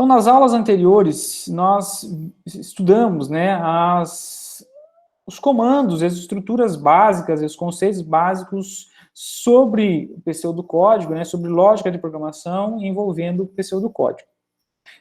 Então, nas aulas anteriores, nós estudamos, né, os comandos, as estruturas básicas, os conceitos básicos sobre o pseudocódigo, né, sobre lógica de programação envolvendo o pseudocódigo.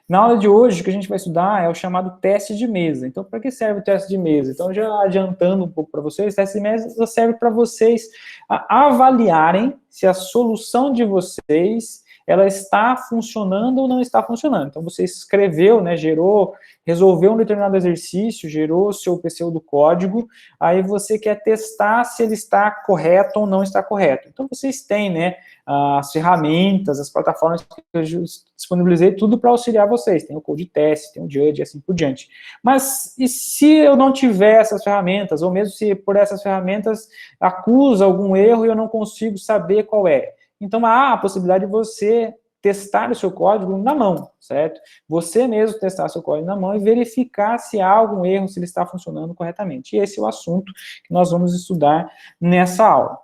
Na aula de hoje, o que a gente vai estudar é o chamado teste de mesa. Então, para que serve o teste de mesa? Então, já adiantando um pouco para vocês, o teste de mesa serve para vocês avaliarem se a solução de vocês ela está funcionando ou não está funcionando. Então, você escreveu, né, gerou, resolveu um determinado exercício, gerou seu pseudocódigo, aí você quer testar se ele está correto ou não está correto. Então, vocês têm, né, as ferramentas, as plataformas que eu disponibilizei, tudo para auxiliar vocês. Tem o Code Test, tem o Judge e assim por diante. Mas e se eu não tiver essas ferramentas, ou mesmo se por essas ferramentas acusa algum erro e eu não consigo saber qual é? Então, há a possibilidade de você testar o seu código na mão, certo? Você mesmo testar seu código na mão e verificar se há algum erro, se ele está funcionando corretamente. E esse é o assunto que nós vamos estudar nessa aula.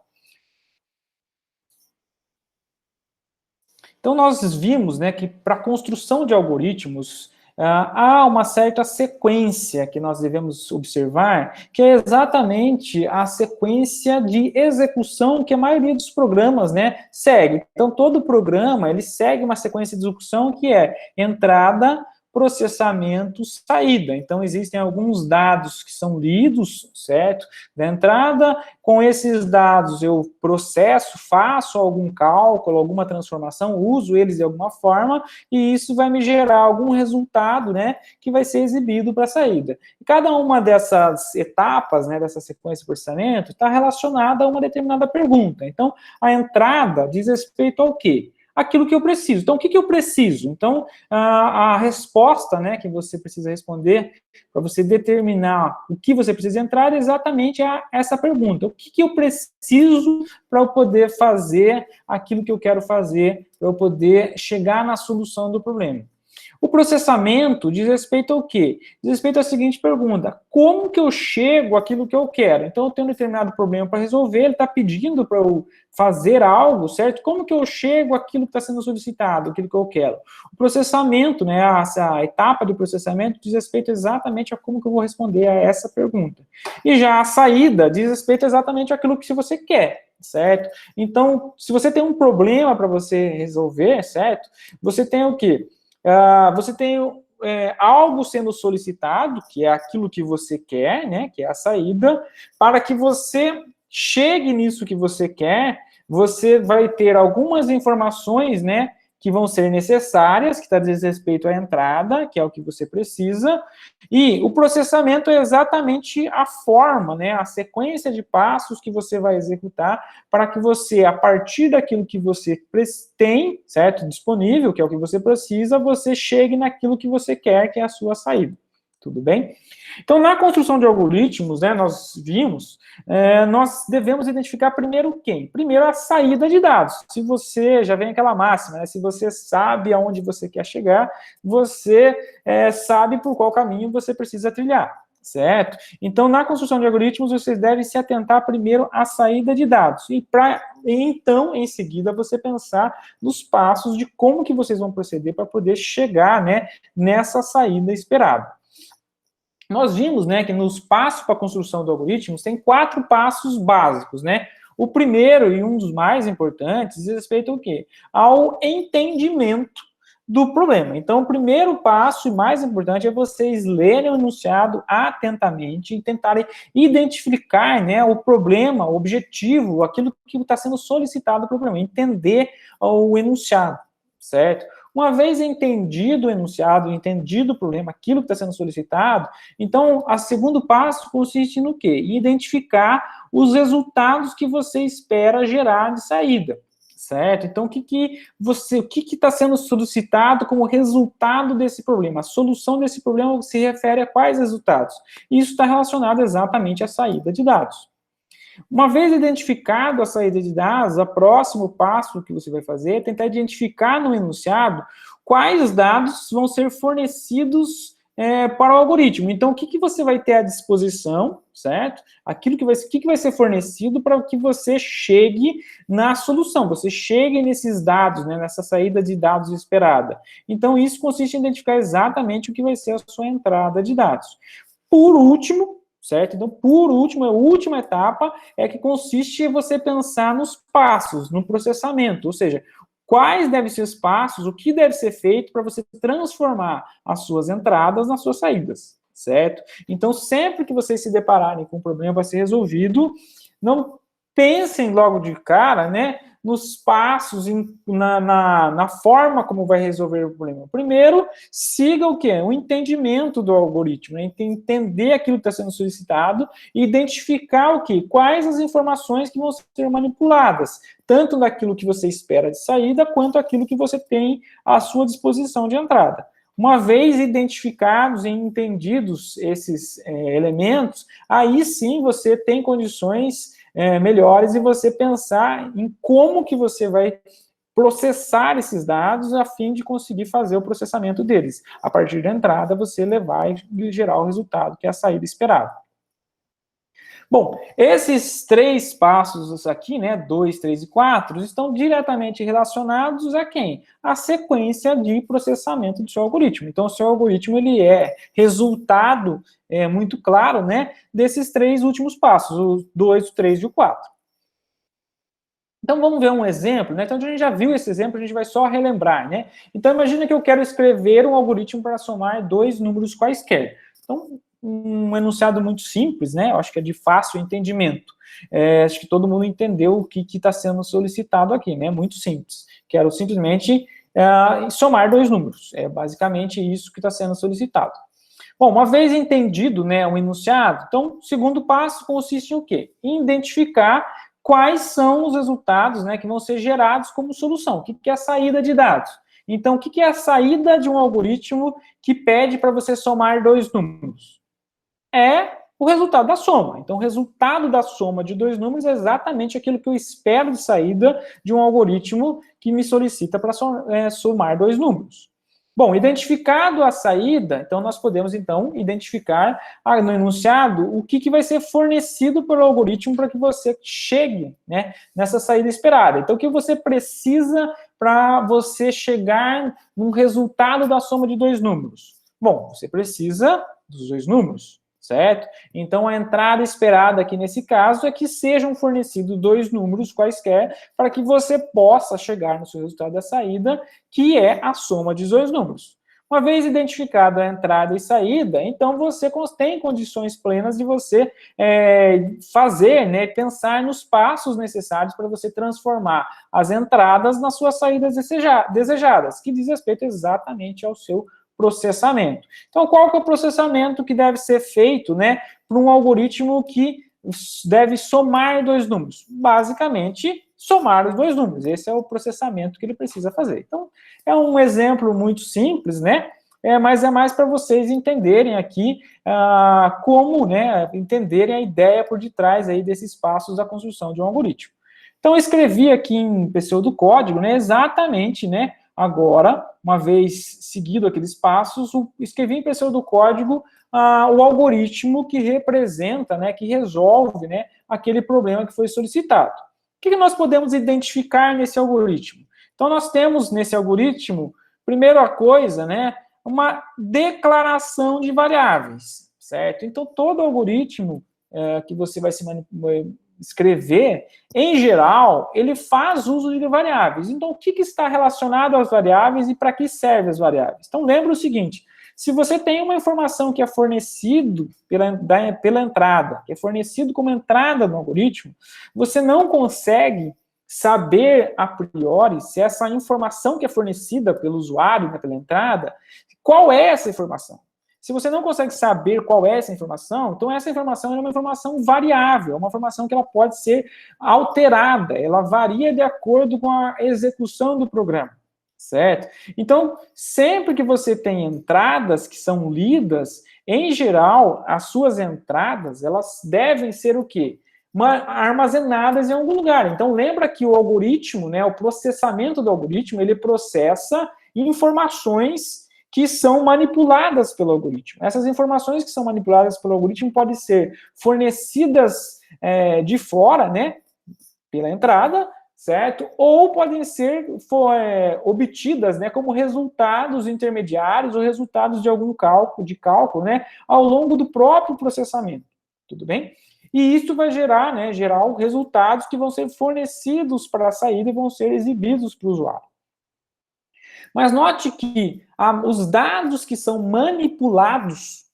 Então, nós vimos, né, que para a construção de algoritmos, há uma certa sequência que nós devemos observar, que é exatamente a sequência de execução que a maioria dos programas, né, segue. Então, todo programa, ele segue uma sequência de execução que é entrada, processamento, saída. Então, existem alguns dados que são lidos, certo? Da entrada, com esses dados eu processo, faço algum cálculo, alguma transformação, uso eles de alguma forma, e isso vai me gerar algum resultado, né, que vai ser exibido para a saída. E cada uma dessas etapas, né, dessa sequência de processamento, está relacionada a uma determinada pergunta. Então, a entrada diz respeito ao quê? Aquilo que eu preciso. Então, o que eu preciso? Então, a resposta, né, que você precisa responder para você determinar o que você precisa entrar é exatamente essa pergunta. O que eu preciso para eu poder fazer aquilo que eu quero fazer, para eu poder chegar na solução do problema? O processamento diz respeito ao quê? Diz respeito à seguinte pergunta: como que eu chego àquilo que eu quero? Então, eu tenho um determinado problema para resolver, ele está pedindo para eu fazer algo, certo? Como que eu chego àquilo que está sendo solicitado, aquilo que eu quero? O processamento, né, essa etapa do processamento diz respeito exatamente a como que eu vou responder a essa pergunta. E já a saída diz respeito exatamente àquilo que você quer, certo? Então, se você tem um problema para você resolver, certo? Você tem o quê? Você tem algo sendo solicitado, que é aquilo que você quer, né, que é a saída. Para que você chegue nisso que você quer, você vai ter algumas informações, né, que vão ser necessárias, que está diz respeito à entrada, que é o que você precisa, e o processamento é exatamente a forma, né, a sequência de passos que você vai executar para que você, a partir daquilo que você tem, certo, disponível, que é o que você precisa, você chegue naquilo que você quer, que é a sua saída. Tudo bem? Então, na construção de algoritmos, né, nós vimos, nós devemos identificar primeiro quem? Primeiro a saída de dados. Se você, já vem aquela máxima, né, se você sabe aonde você quer chegar, você sabe por qual caminho você precisa trilhar, certo? Então, na construção de algoritmos, vocês devem se atentar primeiro à saída de dados. Então, em seguida, você pensar nos passos de como que vocês vão proceder para poder chegar, né, nessa saída esperada. Nós vimos, né, que nos passos para a construção de algoritmos tem 4 passos básicos, né? O primeiro e um dos mais importantes diz respeito ao quê? Ao entendimento do problema. Então, o primeiro passo e mais importante é vocês lerem o enunciado atentamente e tentarem identificar, né, o problema, o objetivo, aquilo que está sendo solicitado para o problema, entender o enunciado, certo? Uma vez entendido o enunciado, entendido o problema, aquilo que está sendo solicitado, então, o segundo passo consiste no quê? Em identificar os resultados que você espera gerar de saída, certo? Então, o que está sendo solicitado como resultado desse problema? A solução desse problema se refere a quais resultados? Isso está relacionado exatamente à saída de dados. Uma vez identificado a saída de dados, o próximo passo que você vai fazer é tentar identificar no enunciado quais dados vão ser fornecidos para o algoritmo. Então, o que você vai ter à disposição, certo? Aquilo que vai ser fornecido para que você chegue na solução, você chegue nesses dados, né, nessa saída de dados esperada. Então, isso consiste em identificar exatamente o que vai ser a sua entrada de dados. Por último, certo? Então, por último, a última etapa é que consiste em você pensar nos passos, no processamento, ou seja, quais devem ser os passos, o que deve ser feito para você transformar as suas entradas nas suas saídas, certo? Então, sempre que vocês se depararem com um problema para ser resolvido, não pensem logo de cara, né, nos passos, na forma como vai resolver o problema. Primeiro, siga o quê? O entendimento do algoritmo, né? Entender aquilo que está sendo solicitado e identificar o quê? Quais as informações que vão ser manipuladas, tanto daquilo que você espera de saída, quanto aquilo que você tem à sua disposição de entrada. Uma vez identificados e entendidos esses elementos, aí sim você tem condições melhores e você pensar em como que você vai processar esses dados a fim de conseguir fazer o processamento deles. A partir da entrada, você levar e gerar o resultado que é a saída esperada. Bom, esses 3 passos aqui, né, 2, 3 e 4, estão diretamente relacionados a quem? A sequência de processamento do seu algoritmo. Então, o seu algoritmo, ele é resultado muito claro, né, desses 3 últimos passos, o 2, o 3 e o 4. Então, vamos ver um exemplo, né? Então, a gente já viu esse exemplo, a gente vai só relembrar, né? Então, imagina que eu quero escrever um algoritmo para somar 2 números quaisquer. Então, um enunciado muito simples, né? Eu acho que é de fácil entendimento. Acho que todo mundo entendeu o que está sendo solicitado aqui, né? Muito simples. Quero simplesmente somar 2 números. É basicamente isso que está sendo solicitado. Bom, uma vez entendido, né, o enunciado, então, o segundo passo consiste em o quê? Em identificar quais são os resultados, né, que vão ser gerados como solução. O que é a saída de dados? Então, o que é a saída de um algoritmo que pede para você somar 2 números? É o resultado da soma. Então, o resultado da soma de 2 números é exatamente aquilo que eu espero de saída de um algoritmo que me solicita para somar 2 números. Bom, identificado a saída, então nós podemos, então, identificar no enunciado o que vai ser fornecido pelo algoritmo para que você chegue, né, nessa saída esperada. Então, o que você precisa para você chegar num resultado da soma de 2 números? Bom, você precisa dos 2 números, certo? Então, a entrada esperada aqui nesse caso é que sejam fornecidos 2 números quaisquer para que você possa chegar no seu resultado da saída, que é a soma de 2 números. Uma vez identificada a entrada e saída, então você tem condições plenas de você fazer, né, pensar nos passos necessários para você transformar as entradas nas suas saídas desejadas, que diz respeito exatamente ao seu processamento. Então, qual que é o processamento que deve ser feito, né, para um algoritmo que deve somar 2 números? Basicamente, somar os 2 números. Esse é o processamento que ele precisa fazer. Então, é um exemplo muito simples, né, mas é mais para vocês entenderem aqui como, né, entenderem a ideia por detrás aí desses passos da construção de um algoritmo. Então, eu escrevi aqui em pseudocódigo, né, exatamente, né, agora, uma vez seguido aqueles passos, escrevi em pseudocódigo o algoritmo que representa, né, que resolve, né, aquele problema que foi solicitado. O que nós podemos identificar nesse algoritmo? Então, nós temos nesse algoritmo, primeira coisa, né, uma declaração de variáveis, certo? Então, todo algoritmo que você vai se escrever, em geral, ele faz uso de variáveis. Então, o que está relacionado às variáveis e para que servem as variáveis? Então, lembra o seguinte, se você tem uma informação que é fornecido pela entrada, que é fornecido como entrada no algoritmo, você não consegue saber a priori se essa informação que é fornecida pelo usuário, né, pela entrada, qual é essa informação? Se você não consegue saber qual é essa informação, então essa informação é uma informação variável, é uma informação que ela pode ser alterada, ela varia de acordo com a execução do programa, certo? Então, sempre que você tem entradas que são lidas, em geral, as suas entradas, elas devem ser o quê? Armazenadas em algum lugar. Então, lembra que o algoritmo, né, o processamento do algoritmo, ele processa informações que são manipuladas pelo algoritmo. Essas informações que são manipuladas pelo algoritmo podem ser fornecidas de fora, né, pela entrada, certo? Ou podem ser obtidas, né, como resultados intermediários ou resultados de algum cálculo, né, ao longo do próprio processamento, tudo bem? E isso vai gerar resultados que vão ser fornecidos para a saída e vão ser exibidos para o usuário. Mas note que os dados que são manipulados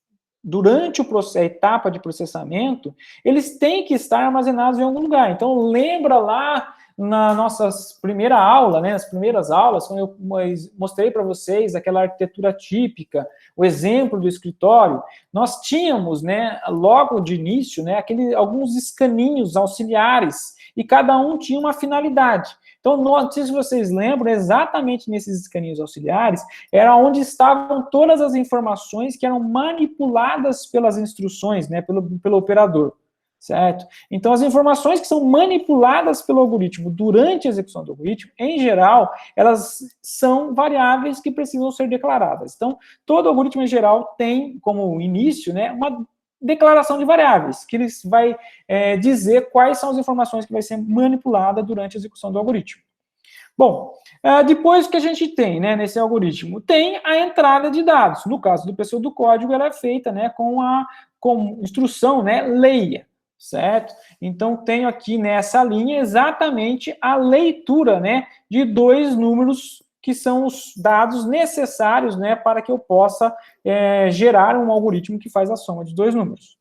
durante a etapa de processamento, eles têm que estar armazenados em algum lugar. Então, lembra lá na nossa primeira aula, né, nas primeiras aulas, quando eu mostrei para vocês aquela arquitetura típica, o exemplo do escritório, nós tínhamos, né, logo de início, né, alguns escaninhos auxiliares, e cada um tinha uma finalidade. Então, não sei se vocês lembram, exatamente nesses escaninhos auxiliares, era onde estavam todas as informações que eram manipuladas pelas instruções, né, pelo operador, certo? Então, as informações que são manipuladas pelo algoritmo durante a execução do algoritmo, em geral, elas são variáveis que precisam ser declaradas. Então, todo algoritmo, em geral, tem como início, né, uma declaração de variáveis, que eles vai dizer quais são as informações que vai ser manipulada durante a execução do algoritmo. Bom, depois que a gente tem, né, nesse algoritmo, tem a entrada de dados. No caso do pseudocódigo, ela é feita, né, com instrução, né, leia, certo? Então, tenho aqui nessa linha exatamente a leitura, né, de 2 números que são os dados necessários, né, para que eu possa gerar um algoritmo que faz a soma de 2 números.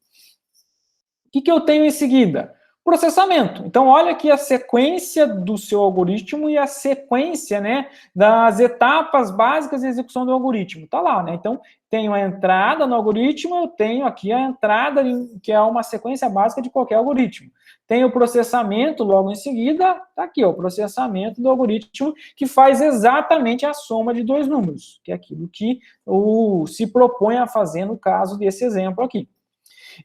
O que eu tenho em seguida? Processamento. Então, olha aqui a sequência do seu algoritmo e a sequência, né, das etapas básicas de execução do algoritmo. Está lá, né? Então, tenho a entrada no algoritmo, eu tenho aqui a entrada, que é uma sequência básica de qualquer algoritmo. Tem o processamento logo em seguida, está aqui, ó, o processamento do algoritmo, que faz exatamente a soma de 2 números, que é aquilo que se propõe a fazer no caso desse exemplo aqui.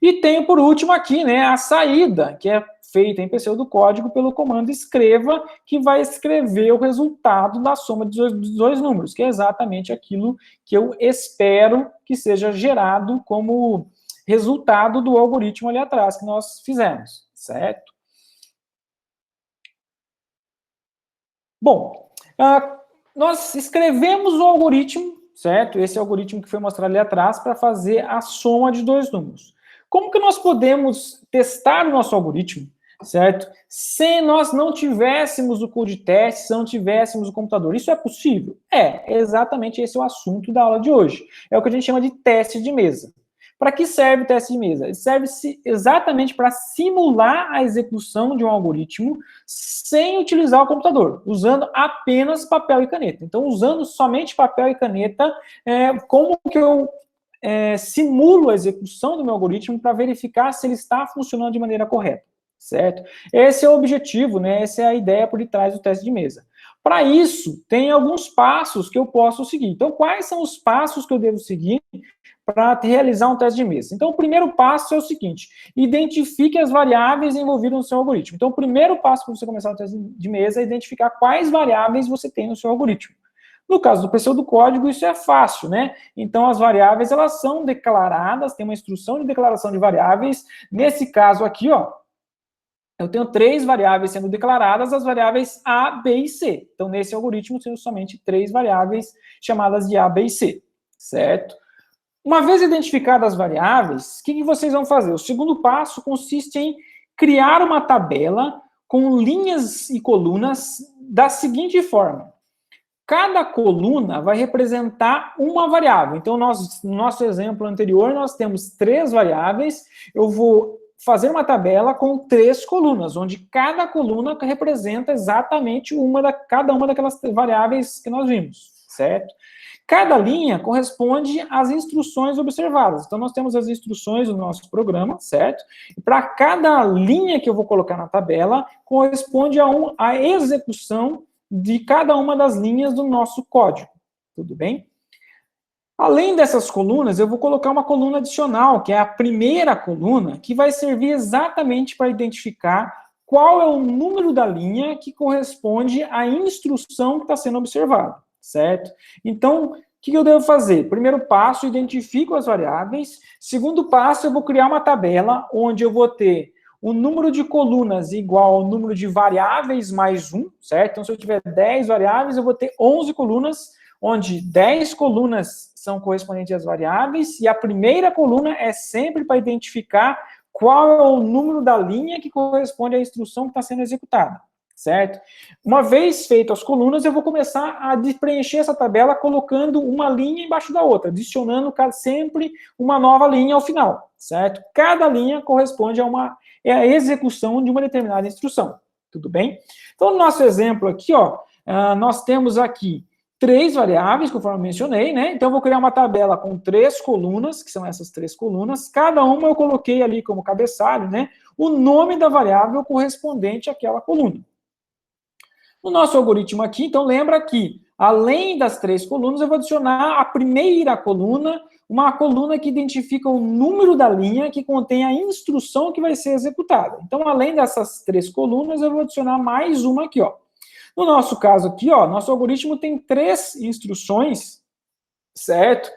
E tenho, por último, aqui, né, a saída, que é feita em pseudocódigo pelo comando escreva, que vai escrever o resultado da soma dos 2 números, que é exatamente aquilo que eu espero que seja gerado como resultado do algoritmo ali atrás que nós fizemos, certo? Bom, nós escrevemos o algoritmo, certo? Esse algoritmo que foi mostrado ali atrás para fazer a soma de 2 números. Como que nós podemos testar o nosso algoritmo, certo? Se nós não tivéssemos o code teste, se não tivéssemos o computador. Isso é possível? Exatamente esse é o assunto da aula de hoje. É o que a gente chama de teste de mesa. Para que serve o teste de mesa? Ele serve exatamente para simular a execução de um algoritmo sem utilizar o computador, usando apenas papel e caneta. Então, usando somente papel e caneta, como que eu simulo a execução do meu algoritmo para verificar se ele está funcionando de maneira correta, certo? Esse é o objetivo, né? Essa é a ideia por detrás do teste de mesa. Para isso, tem alguns passos que eu posso seguir. Então, quais são os passos que eu devo seguir para realizar um teste de mesa? Então, o primeiro passo é o seguinte: identifique as variáveis envolvidas no seu algoritmo. Então, o primeiro passo para você começar o teste de mesa é identificar quais variáveis você tem no seu algoritmo. No caso do pseudocódigo, isso é fácil, né? Então, as variáveis, elas são declaradas, tem uma instrução de declaração de variáveis. Nesse caso aqui, ó, eu tenho 3 variáveis sendo declaradas, as variáveis A, B e C. Então, nesse algoritmo, tenho somente 3 variáveis chamadas de A, B e C, certo? Uma vez identificadas as variáveis, o que vocês vão fazer? O segundo passo consiste em criar uma tabela com linhas e colunas da seguinte forma. Cada coluna vai representar uma variável. Então, no nosso exemplo anterior, nós temos 3 variáveis. Eu vou fazer uma tabela com 3 colunas, onde cada coluna representa exatamente cada uma daquelas variáveis que nós vimos, certo? Cada linha corresponde às instruções observadas. Então, nós temos as instruções do nosso programa, certo? E para cada linha que eu vou colocar na tabela, corresponde a execução de cada uma das linhas do nosso código, tudo bem? Além dessas colunas, eu vou colocar uma coluna adicional, que é a primeira coluna, que vai servir exatamente para identificar qual é o número da linha que corresponde à instrução que está sendo observada, certo? Então, o que eu devo fazer? Primeiro passo, identifico as variáveis. Segundo passo, eu vou criar uma tabela onde eu vou ter o número de colunas igual ao número de variáveis mais 1, certo? Então, se eu tiver 10 variáveis, eu vou ter 11 colunas, onde 10 colunas são correspondentes às variáveis, e a primeira coluna é sempre para identificar qual é o número da linha que corresponde à instrução que está sendo executada, certo? Uma vez feitas as colunas, eu vou começar a preencher essa tabela colocando uma linha embaixo da outra, adicionando sempre uma nova linha ao final, certo? Cada linha corresponde a execução de uma determinada instrução, tudo bem? Então, no nosso exemplo aqui, ó, nós temos aqui 3 variáveis, conforme eu mencionei, né? Então, eu vou criar uma tabela com 3 colunas, que são essas 3 colunas. Cada uma eu coloquei ali como cabeçalho, né? O nome da variável correspondente àquela coluna. No nosso algoritmo aqui, então, lembra que, além das 3 colunas, eu vou adicionar a primeira coluna, uma coluna que identifica o número da linha que contém a instrução que vai ser executada. Então, além dessas 3 colunas, eu vou adicionar mais uma aqui, ó. No nosso caso aqui, ó, nosso algoritmo tem 3 instruções, certo?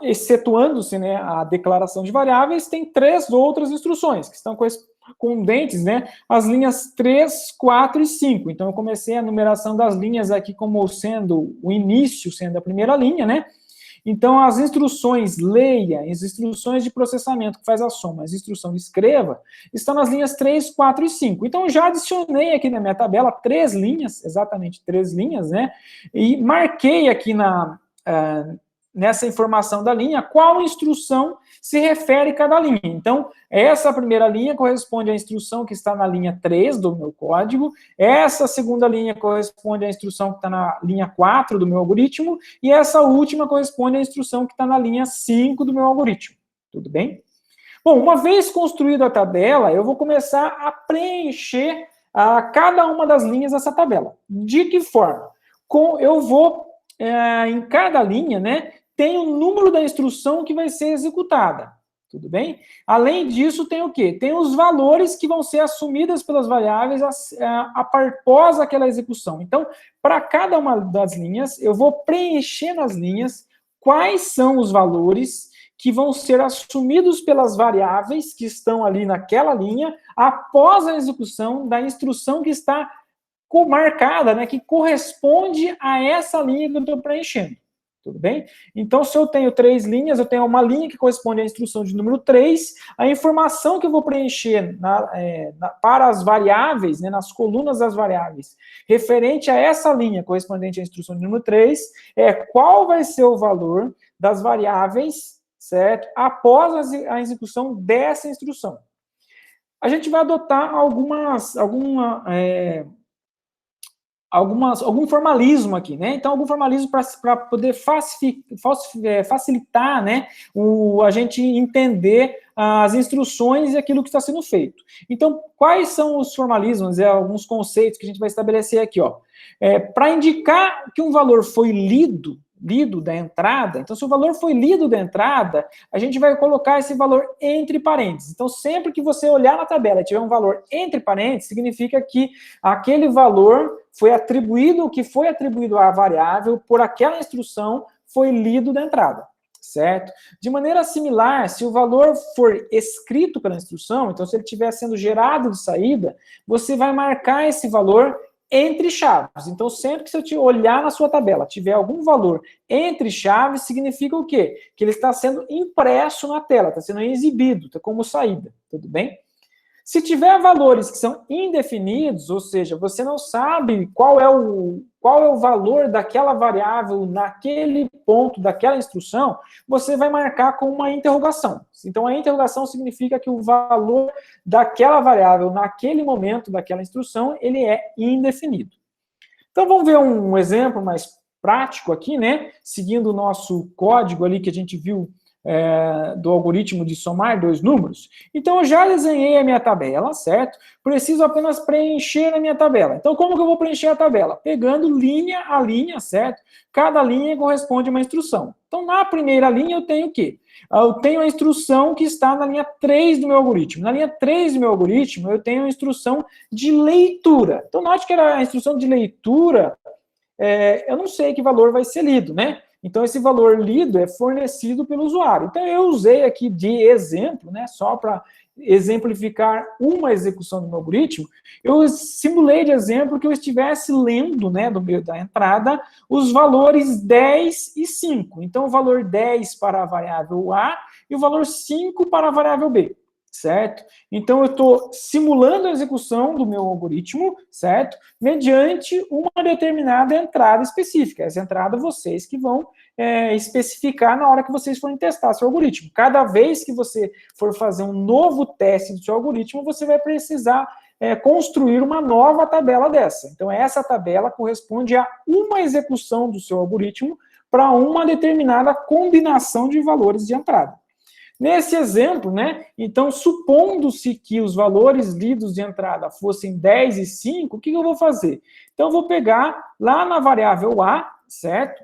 Excetuando-se, né, a declaração de variáveis, tem 3 outras instruções, que estão correspondentes, né, às linhas 3, 4 e 5. Então, eu comecei a numeração das linhas aqui como sendo o início, sendo a primeira linha, né? Então, as instruções leia, as instruções de processamento que faz a soma, as instruções de escreva, estão nas linhas 3, 4 e 5. Então, já adicionei aqui na minha tabela 3 linhas, exatamente 3 linhas, né? E marquei aqui nessa informação da linha qual instrução se refere a cada linha. Então, essa primeira linha corresponde à instrução que está na linha 3 do meu código, essa segunda linha corresponde à instrução que está na linha 4 do meu algoritmo, e essa última corresponde à instrução que está na linha 5 do meu algoritmo. Tudo bem? Bom, uma vez construída a tabela, eu vou começar a preencher cada uma das linhas dessa tabela. De que forma? Eu vou, em cada linha, né, tem o número da instrução que vai ser executada, tudo bem? Além disso, tem o quê? Tem os valores que vão ser assumidos pelas variáveis após aquela execução. Então, para cada uma das linhas, eu vou preencher nas linhas quais são os valores que vão ser assumidos pelas variáveis que estão ali naquela linha após a execução da instrução que está marcada, né, que corresponde a essa linha que eu estou preenchendo. Tudo bem? Então, se eu tenho 3 linhas, eu tenho uma linha que corresponde à instrução de número 3, a informação que eu vou preencher para as variáveis, né, nas colunas das variáveis, referente a essa linha correspondente à instrução de número 3, é qual vai ser o valor das variáveis, certo? Após a execução dessa instrução. A gente vai adotar algum formalismo aqui, né? Então, algum formalismo para poder facilitar, né, a gente entender as instruções e aquilo que está sendo feito. Então, quais são os formalismos, alguns conceitos que a gente vai estabelecer aqui, ó? Para indicar que um valor foi lido da entrada, então se o valor foi lido da entrada, a gente vai colocar esse valor entre parênteses. Então, sempre que você olhar na tabela e tiver um valor entre parênteses, significa que aquele valor foi atribuído, o que foi atribuído à variável por aquela instrução foi lido da entrada, certo? De maneira similar, se o valor for escrito pela instrução, então se ele estiver sendo gerado de saída, você vai marcar esse valor entre chaves. Então, sempre que você olhar na sua tabela, tiver algum valor entre chaves, significa o quê? Que ele está sendo impresso na tela, está sendo exibido, está como saída, tudo bem? Se tiver valores que são indefinidos, ou seja, você não sabe qual é o valor daquela variável naquele ponto daquela instrução, você vai marcar com uma interrogação. Então, a interrogação significa que o valor daquela variável naquele momento daquela instrução, ele é indefinido. Então, vamos ver um exemplo mais prático aqui, né? Seguindo o nosso código ali que a gente viu do algoritmo de somar 2 números. Então, eu já desenhei a minha tabela, certo? Preciso apenas preencher a minha tabela. Então, como que eu vou preencher a tabela? Pegando linha a linha, certo? Cada linha corresponde a uma instrução. Então, na primeira linha, eu tenho o quê? Eu tenho a instrução que está na linha 3 do meu algoritmo. Na linha 3 do meu algoritmo, eu tenho a instrução de leitura. Então, note que a instrução de leitura, eu não sei que valor vai ser lido, né? Então, esse valor lido é fornecido pelo usuário. Então, eu usei aqui de exemplo, né, só para exemplificar uma execução do meu algoritmo, eu simulei de exemplo que eu estivesse lendo, né, do meio da entrada, os valores 10 e 5. Então, o valor 10 para a variável A e o valor 5 para a variável B, certo? Então, eu estou simulando a execução do meu algoritmo, certo? Mediante uma determinada entrada específica. Essa entrada, vocês que vão especificar na hora que vocês forem testar seu algoritmo. Cada vez que você for fazer um novo teste do seu algoritmo, você vai precisar construir uma nova tabela dessa. Então, essa tabela corresponde a uma execução do seu algoritmo para uma determinada combinação de valores de entrada. Nesse exemplo, né, então, supondo-se que os valores lidos de entrada fossem 10 e 5, o que eu vou fazer? Então, eu vou pegar lá na variável A, certo?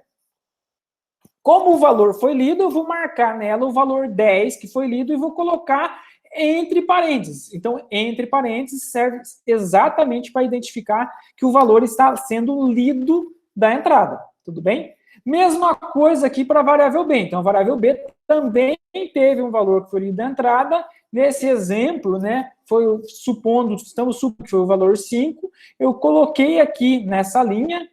Como o valor foi lido, eu vou marcar nela o valor 10 que foi lido e vou colocar entre parênteses. Então, entre parênteses serve exatamente para identificar que o valor está sendo lido da entrada. Tudo bem? Mesma coisa aqui para a variável B. Então, a variável B também teve um valor que foi lido da entrada. Nesse exemplo, né, estamos supondo que foi o valor 5, eu coloquei aqui nessa linha,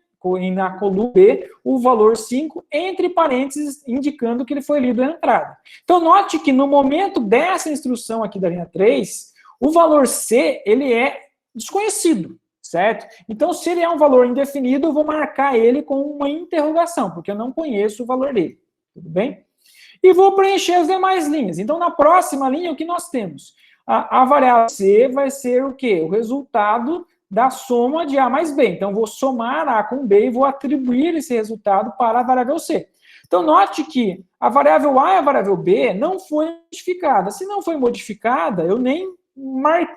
na coluna B, o valor 5, entre parênteses, indicando que ele foi lido na entrada. Então, note que no momento dessa instrução aqui da linha 3, o valor C, ele é desconhecido, certo? Então, se ele é um valor indefinido, eu vou marcar ele com uma interrogação, porque eu não conheço o valor dele, tudo bem? E vou preencher as demais linhas. Então, na próxima linha, o que nós temos? A variável C vai ser o quê? O resultado da soma de A mais B. Então, vou somar A com B e vou atribuir esse resultado para a variável C. Então, note que a variável A e a variável B não foi modificada. Se não foi modificada, eu nem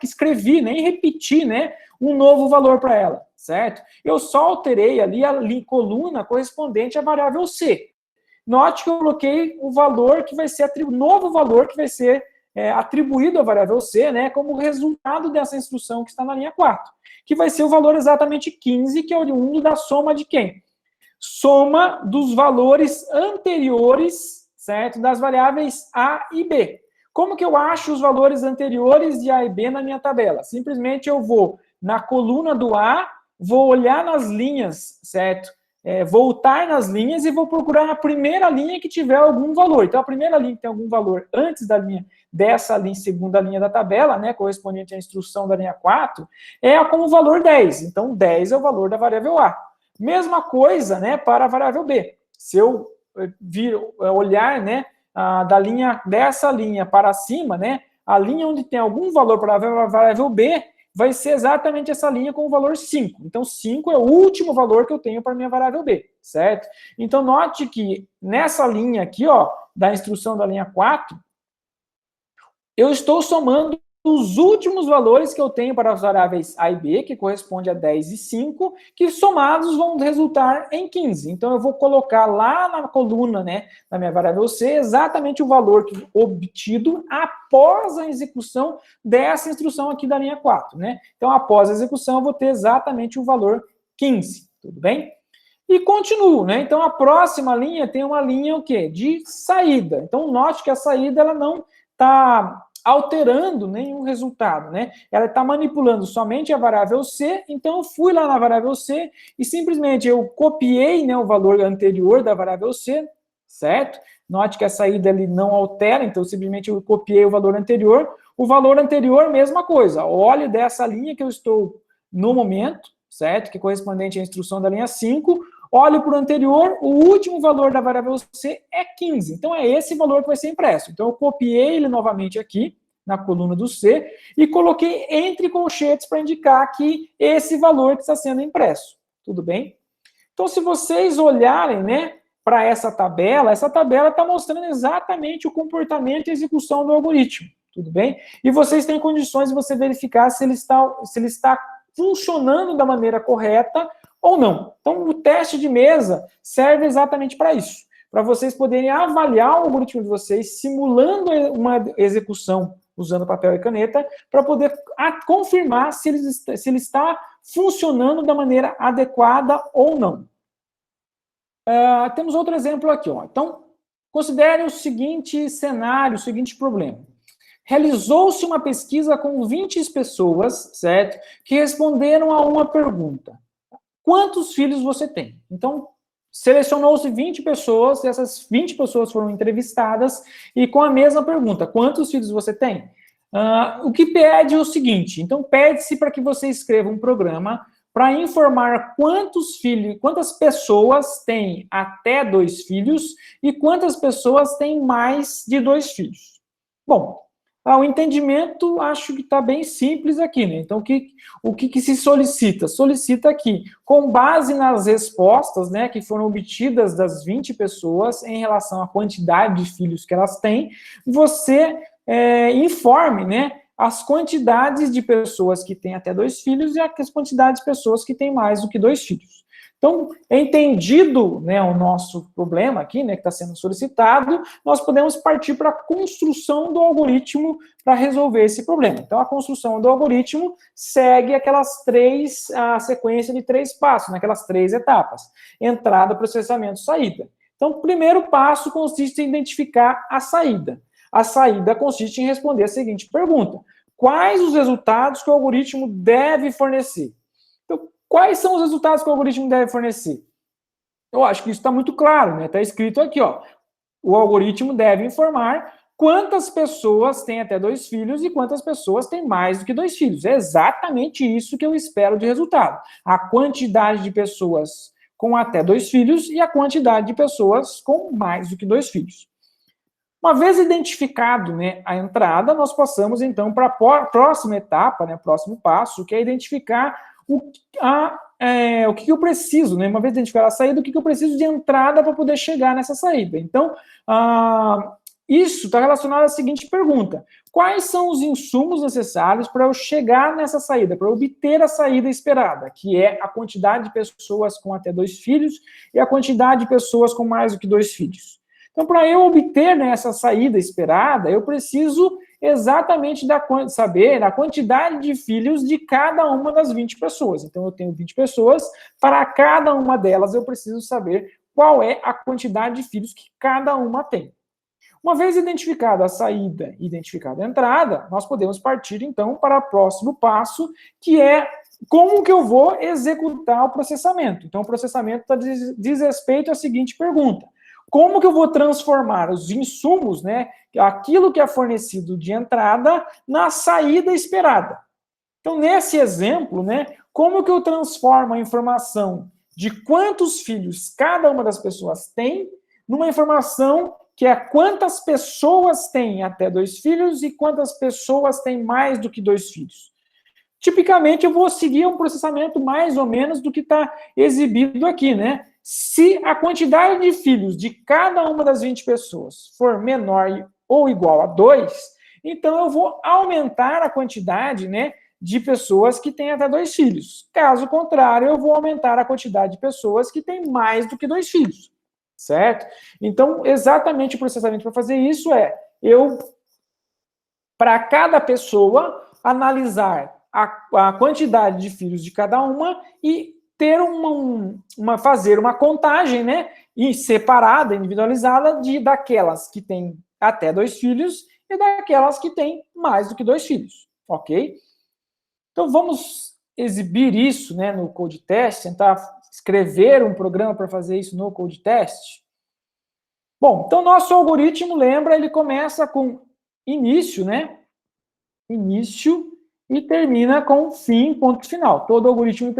escrevi, nem repeti, né, um novo valor para ela, certo? Eu só alterei ali a coluna correspondente à variável C. Note que eu coloquei o valor que vai ser novo valor que vai ser atribuído à variável C, né, como resultado dessa instrução que está na linha 4, que vai ser o valor exatamente 15, que é oriundo da soma de quem? Soma dos valores anteriores, certo, das variáveis A e B. Como que eu acho os valores anteriores de A e B na minha tabela? Simplesmente eu vou na coluna do A, vou olhar nas linhas, certo? Voltar nas linhas e vou procurar a primeira linha que tiver algum valor. Então, a primeira linha que tem algum valor antes da linha, dessa linha, segunda linha da tabela, né, correspondente à instrução da linha 4, é como valor 10. Então, 10 é o valor da variável A. Mesma coisa, né, para a variável B. Se eu olhar, né, dessa linha para cima, né, a linha onde tem algum valor para a variável B, vai ser exatamente essa linha com o valor 5. Então, 5 é o último valor que eu tenho para a minha variável B, certo? Então, note que nessa linha aqui, ó, da instrução da linha 4, eu estou somando os últimos valores que eu tenho para as variáveis A e B, que corresponde a 10 e 5, que somados vão resultar em 15. Então, eu vou colocar lá na coluna, né, da minha variável C, exatamente o valor obtido após a execução dessa instrução aqui da linha 4, né? Então, após a execução, eu vou ter exatamente o valor 15, tudo bem? E continuo, né? Então, a próxima linha tem uma linha o quê? De saída. Então, note que a saída, ela não está alterando nenhum resultado, né? Ela está manipulando somente a variável C, então eu fui lá na variável C e simplesmente eu copiei, né, o valor anterior da variável C, certo? Note que a saída ele não altera, então simplesmente eu copiei o valor anterior. O valor anterior, mesma coisa. Olhe dessa linha que eu estou no momento, certo? Que é correspondente à instrução da linha 5. Olho para o anterior, o último valor da variável C é 15. Então, é esse valor que vai ser impresso. Então, eu copiei ele novamente aqui, na coluna do C, e coloquei entre colchetes para indicar que esse valor que está sendo impresso. Tudo bem? Então, se vocês olharem, né, para essa tabela está mostrando exatamente o comportamento e execução do algoritmo. Tudo bem? E vocês têm condições de você verificar se ele está funcionando da maneira correta ou não. Então, o teste de mesa serve exatamente para isso, para vocês poderem avaliar o algoritmo de vocês, simulando uma execução usando papel e caneta, para poder confirmar se ele está funcionando da maneira adequada ou não. Temos outro exemplo aqui, ó. Então, considere o seguinte cenário, o seguinte problema. Realizou-se uma pesquisa com 20 pessoas, certo? Que responderam a uma pergunta. Quantos filhos você tem? Então, selecionou-se 20 pessoas, e essas 20 pessoas foram entrevistadas, e com a mesma pergunta, quantos filhos você tem? O que pede é o seguinte, então pede-se para que você escreva um programa para informar quantas pessoas têm até 2 filhos e quantas pessoas têm mais de 2 filhos. Bom, o entendimento acho que está bem simples aqui, né? Então, o que se solicita? Solicita que, com base nas respostas, né, que foram obtidas das 20 pessoas em relação à quantidade de filhos que elas têm, você informe, né, as quantidades de pessoas que têm até 2 filhos e as quantidades de pessoas que têm mais do que 2 filhos. Então, entendido, né, o nosso problema aqui, né, que está sendo solicitado, nós podemos partir para a construção do algoritmo para resolver esse problema. Então, a construção do algoritmo segue a sequência de 3 passos, naquelas 3 etapas. Entrada, processamento, saída. Então, o primeiro passo consiste em identificar a saída. A saída consiste em responder a seguinte pergunta: quais os resultados que o algoritmo deve fornecer? Então, quais são os resultados que o algoritmo deve fornecer? Eu acho que isso está muito claro, né? Está escrito aqui, ó. O algoritmo deve informar quantas pessoas têm até 2 filhos e quantas pessoas têm mais do que 2 filhos. É exatamente isso que eu espero de resultado. A quantidade de pessoas com até 2 filhos e a quantidade de pessoas com mais do que 2 filhos. Uma vez identificado, né, a entrada, nós passamos, então, para a próxima etapa, né, próximo passo, que é identificar o que eu preciso, né? Uma vez identificar a saída, o que eu preciso de entrada para poder chegar nessa saída. Então, isso está relacionado à seguinte pergunta: quais são os insumos necessários para eu chegar nessa saída, para obter a saída esperada, que é a quantidade de pessoas com até 2 filhos e a quantidade de pessoas com mais do que 2 filhos. Então, para eu obter, né, essa saída esperada, eu preciso exatamente saber a quantidade de filhos de cada uma das 20 pessoas. Então, eu tenho 20 pessoas, para cada uma delas eu preciso saber qual é a quantidade de filhos que cada uma tem. Uma vez identificada a saída e identificada a entrada, nós podemos partir, então, para o próximo passo, que é como que eu vou executar o processamento. Então, o processamento diz respeito à seguinte pergunta: como que eu vou transformar os insumos, né, aquilo que é fornecido de entrada, na saída esperada? Então, nesse exemplo, né, como que eu transformo a informação de quantos filhos cada uma das pessoas tem numa informação que é quantas pessoas têm até 2 filhos e quantas pessoas têm mais do que 2 filhos? Tipicamente, eu vou seguir um processamento mais ou menos do que está exibido aqui, né? Se a quantidade de filhos de cada uma das 20 pessoas for menor ou igual a 2, então eu vou aumentar a quantidade, né, de pessoas que têm até 2 filhos. Caso contrário, eu vou aumentar a quantidade de pessoas que têm mais do que 2 filhos, certo? Então, exatamente o processamento para fazer isso é para cada pessoa, analisar a quantidade de filhos de cada uma e ter fazer uma contagem, né, e separada, individualizada, daquelas que têm até 2 filhos e daquelas que têm mais do que 2 filhos, ok? Então, vamos exibir isso, né, no code test, tentar escrever um programa para fazer isso no code test. Bom, então, nosso algoritmo, lembra, ele começa com início, né, início, e termina com fim, ponto final. Todo algoritmo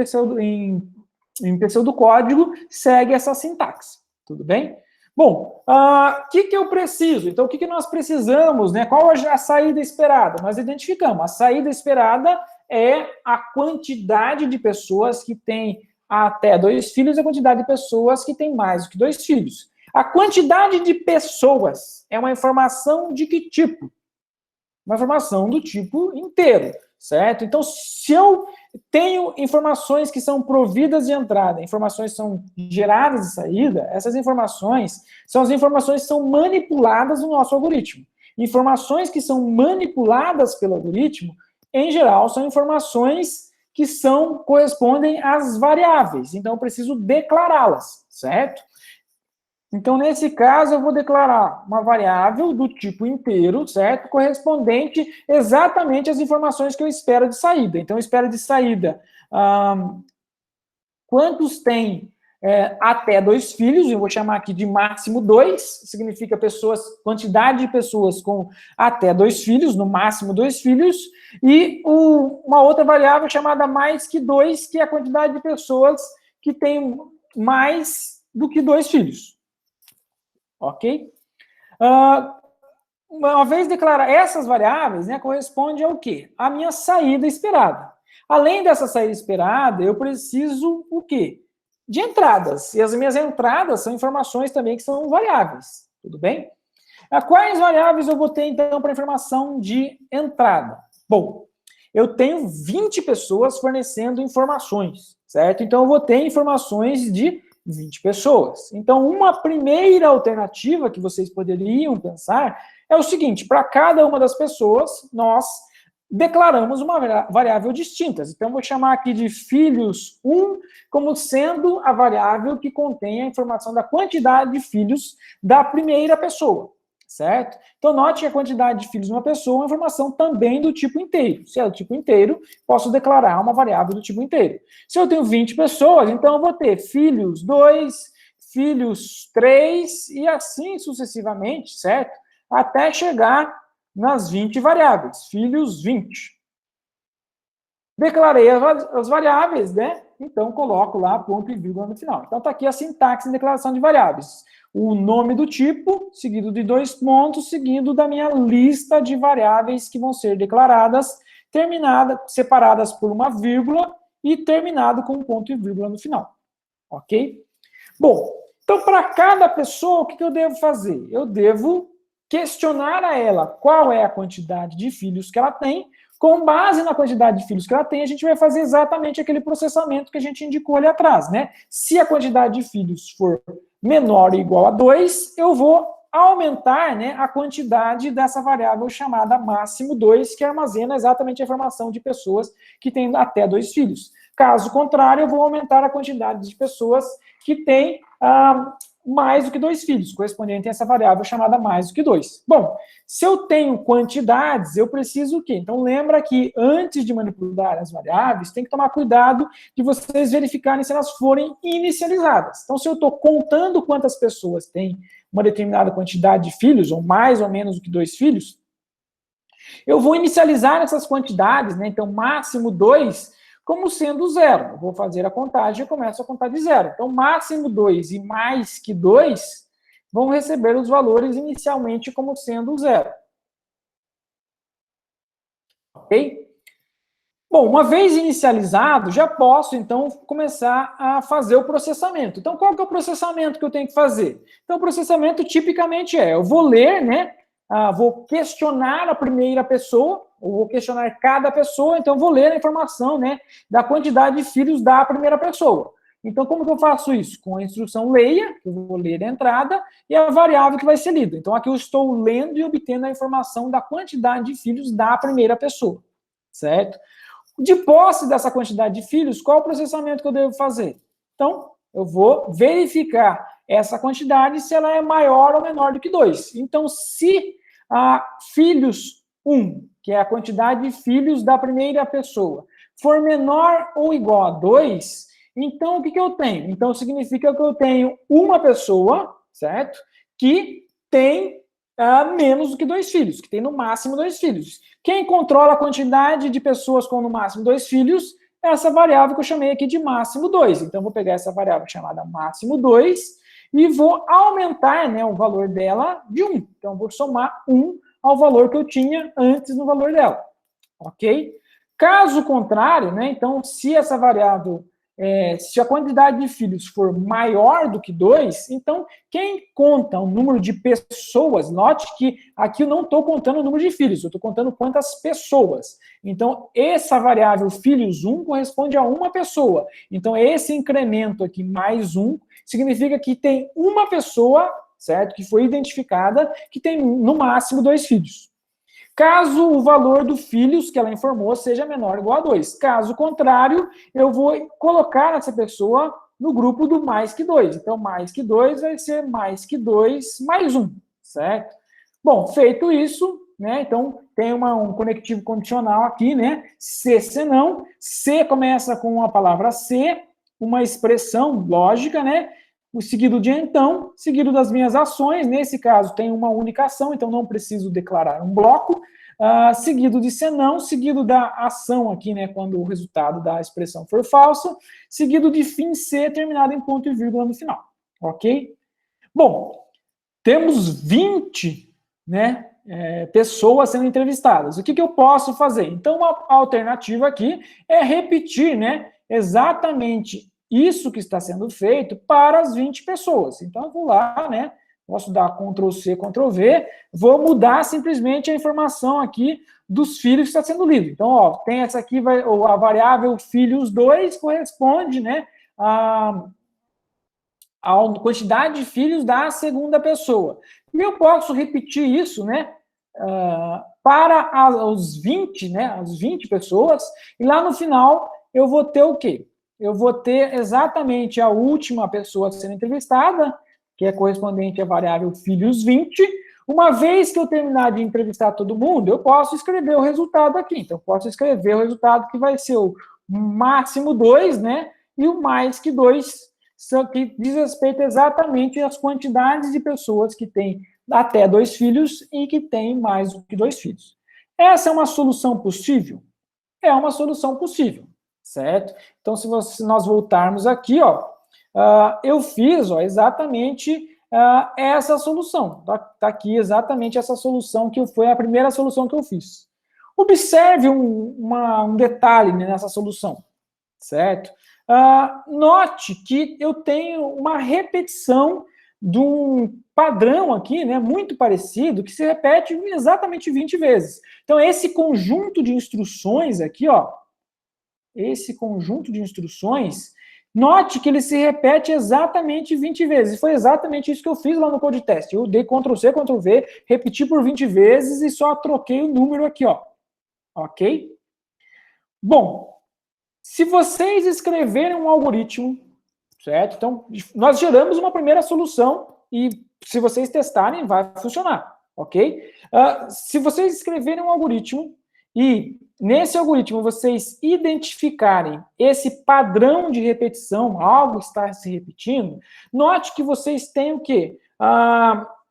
em pseudocódigo segue essa sintaxe, tudo bem? Bom, o que eu preciso? Então, o que nós precisamos, né? Qual a saída esperada? Nós identificamos, a saída esperada é a quantidade de pessoas que têm até 2 filhos e a quantidade de pessoas que têm mais do que 2 filhos. A quantidade de pessoas é uma informação de que tipo? Uma informação do tipo inteiro, certo? Então, se eu tenho informações que são providas de entrada, informações que são geradas de saída, essas informações são as informações que são manipuladas no nosso algoritmo. Informações que são manipuladas pelo algoritmo, em geral, são informações que correspondem às variáveis. Então, eu preciso declará-las, certo? Então, nesse caso, eu vou declarar uma variável do tipo inteiro, certo? Correspondente exatamente às informações que eu espero de saída. Então, eu espero de saída quantos tem até 2 filhos, eu vou chamar aqui de máximo 2, significa pessoas, quantidade de pessoas com até 2 filhos, no máximo 2 filhos, e uma outra variável chamada mais que 2, que é a quantidade de pessoas que têm mais do que 2 filhos. Ok? Uma vez declarar essas variáveis, né, corresponde ao quê? A minha saída esperada. Além dessa saída esperada, eu preciso o quê? De entradas. E as minhas entradas são informações também que são variáveis. Tudo bem? Quais variáveis eu vou ter, então, para informação de entrada? Bom, eu tenho 20 pessoas fornecendo informações, certo? Então, eu vou ter informações de 20 pessoas. Então, uma primeira alternativa que vocês poderiam pensar é o seguinte: para cada uma das pessoas, nós declaramos uma variável distinta. Então, vou chamar aqui de filhos 1 como sendo a variável que contém a informação da quantidade de filhos da primeira pessoa, certo? Então, note que a quantidade de filhos de uma pessoa é uma informação também do tipo inteiro. Se é do tipo inteiro, posso declarar uma variável do tipo inteiro. Se eu tenho 20 pessoas, então eu vou ter filhos 2, filhos 3 e assim sucessivamente, certo? Até chegar nas 20 variáveis, filhos 20. Declarei as variáveis, né? Então, coloco lá ponto e vírgula no final. Então, está aqui a sintaxe de declaração de variáveis. O nome do tipo, seguido de 2 pontos, seguido da minha lista de variáveis que vão ser declaradas, separadas por uma vírgula e terminado com um ponto e vírgula no final. Ok? Bom, então, para cada pessoa, o que eu devo fazer? Eu devo questionar a ela qual é a quantidade de filhos que ela tem. Com base na quantidade de filhos que ela tem, a gente vai fazer exatamente aquele processamento que a gente indicou ali atrás, né? Se a quantidade de filhos for menor ou igual a 2, eu vou aumentar, né, a quantidade dessa variável chamada máximo 2, que armazena exatamente a informação de pessoas que têm até 2 filhos. Caso contrário, eu vou aumentar a quantidade de pessoas que têm mais do que 2 filhos, correspondente a essa variável chamada mais do que 2. Bom, se eu tenho quantidades, eu preciso o quê? Então, lembra que antes de manipular as variáveis, tem que tomar cuidado de vocês verificarem se elas forem inicializadas. Então, se eu estou contando quantas pessoas têm uma determinada quantidade de filhos, ou mais ou menos do que 2 filhos, eu vou inicializar essas quantidades, né? Então, máximo 2, como sendo 0. Eu vou fazer a contagem e começo a contar de 0. Então, máximo 2 e mais que 2 vão receber os valores inicialmente como sendo 0. Ok? Bom, uma vez inicializado, já posso, então, começar a fazer o processamento. Então, qual que é o processamento que eu tenho que fazer? Então, o processamento tipicamente eu vou ler, né? Vou questionar a primeira pessoa, ou vou questionar cada pessoa, então vou ler a informação, né, da quantidade de filhos da primeira pessoa. Então, como que eu faço isso? Com a instrução leia, que eu vou ler a entrada, e a variável que vai ser lida. Então, aqui eu estou lendo e obtendo a informação da quantidade de filhos da primeira pessoa, certo? De posse dessa quantidade de filhos, qual o processamento que eu devo fazer? Então, eu vou verificar essa quantidade se ela é maior ou menor do que 2. Então, se filhos 1, que é a quantidade de filhos da primeira pessoa, for menor ou igual a 2, então o que eu tenho? Então, significa que eu tenho uma pessoa, certo? Que tem menos do que 2 filhos, que tem no máximo 2 filhos. Quem controla a quantidade de pessoas com no máximo 2 filhos é essa variável que eu chamei aqui de máximo 2. Então, vou pegar essa variável chamada máximo 2 e vou aumentar, né, o valor dela de 1. Então, vou somar 1 ao valor que eu tinha antes no valor dela. Ok? Caso contrário, né, então, se essa variável, se a quantidade de filhos for maior do que 2, então, quem conta o número de pessoas, note que aqui eu não estou contando o número de filhos, eu estou contando quantas pessoas. Então, essa variável filhos 1 corresponde a uma pessoa. Então, esse incremento aqui, mais 1, significa que tem uma pessoa, certo, que foi identificada, que tem no máximo 2 filhos. Caso o valor do filhos que ela informou seja menor ou igual a 2. Caso contrário, eu vou colocar nessa pessoa no grupo do mais que 2. Então, mais que 2 vai ser mais que 2 mais 1, certo? Bom, feito isso, né, então tem um conectivo condicional aqui, né, se, senão, se começa com a palavra se, uma expressão lógica, né, o seguido de então, seguido das minhas ações, nesse caso tem uma única ação, então não preciso declarar um bloco, seguido de senão, seguido da ação aqui, né, quando o resultado da expressão for falso, seguido de fim se, terminado em ponto e vírgula no final, ok? Bom, temos 20, né, pessoas sendo entrevistadas. O que eu posso fazer? Então, a alternativa aqui é repetir, né, exatamente isso que está sendo feito para as 20 pessoas. Então, eu vou lá, né, posso dar Ctrl+C, Ctrl+V, vou mudar simplesmente a informação aqui dos filhos que está sendo lido. Então, ó, tem essa aqui, a variável filhos2 corresponde, né, a quantidade de filhos da segunda pessoa. E eu posso repetir isso, né, para os 20, né, as 20 pessoas, e lá no final eu vou ter o quê? Eu vou ter exatamente a última pessoa sendo entrevistada, que é correspondente à variável filhos20. Uma vez que eu terminar de entrevistar todo mundo, eu posso escrever o resultado aqui. Então, eu posso escrever o resultado que vai ser o máximo 2, né, e o mais que 2, que diz respeito exatamente às quantidades de pessoas que têm até 2 filhos e que têm mais do que 2 filhos. Essa é uma solução possível? É uma solução possível, certo? Então, se nós voltarmos aqui, ó, eu fiz, ó, exatamente essa solução. Tá aqui exatamente essa solução que foi a primeira solução que eu fiz. Observe um detalhe nessa solução, certo? Note que eu tenho uma repetição de um padrão aqui, né, muito parecido, que se repete exatamente 20 vezes. Então, esse conjunto de instruções aqui, ó, esse conjunto de instruções, note que ele se repete exatamente 20 vezes. E foi exatamente isso que eu fiz lá no code teste. Eu dei Ctrl+C, Ctrl+V, repeti por 20 vezes e só troquei o número aqui, ó. Ok? Bom, se vocês escreverem um algoritmo, certo? Então, nós geramos uma primeira solução e se vocês testarem, vai funcionar, ok? Se vocês escreverem um algoritmo e nesse algoritmo vocês identificarem esse padrão de repetição, algo está se repetindo, note que vocês têm o quê?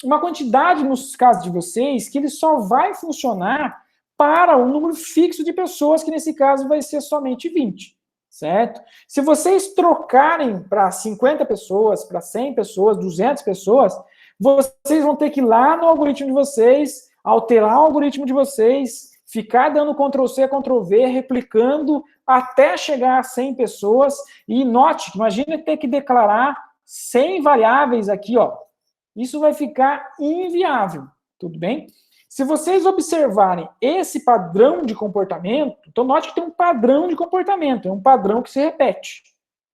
Uma quantidade, nos casos de vocês, que ele só vai funcionar para um número fixo de pessoas, que nesse caso vai ser somente 20. Certo? Se vocês trocarem para 50 pessoas, para 100 pessoas, 200 pessoas, vocês vão ter que ir lá no algoritmo de vocês, alterar o algoritmo de vocês, ficar dando Ctrl+C, Ctrl+V, replicando até chegar a 100 pessoas. E note, imagina ter que declarar 100 variáveis aqui, ó. Isso vai ficar inviável, tudo bem? Se vocês observarem esse padrão de comportamento, então note que tem um padrão de comportamento, é um padrão que se repete,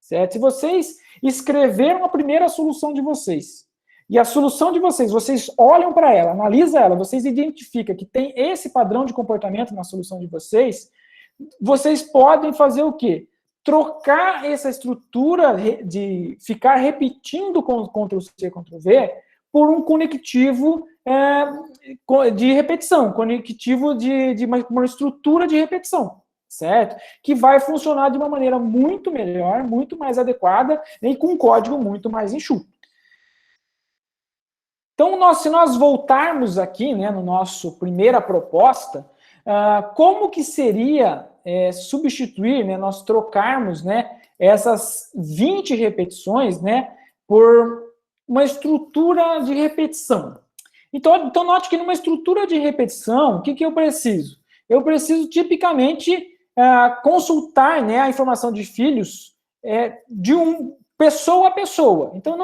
certo? Se vocês escreveram a primeira solução de vocês, e a solução de vocês olham para ela, analisam ela, vocês identificam que tem esse padrão de comportamento na solução de vocês podem fazer o quê? Trocar essa estrutura de ficar repetindo com Ctrl+C, Ctrl+V por um conectivo de repetição, conectivo de uma estrutura de repetição, certo? Que vai funcionar de uma maneira muito melhor, muito mais adequada e com um código muito mais enxuto. Então, se nós voltarmos aqui, né, no nosso primeira proposta, como que seria substituir, né, nós trocarmos, né, essas 20 repetições, né, por uma estrutura de repetição. Então note que numa estrutura de repetição, o que eu preciso? Eu preciso, tipicamente, consultar, né, a informação de filhos de pessoa a pessoa. Então,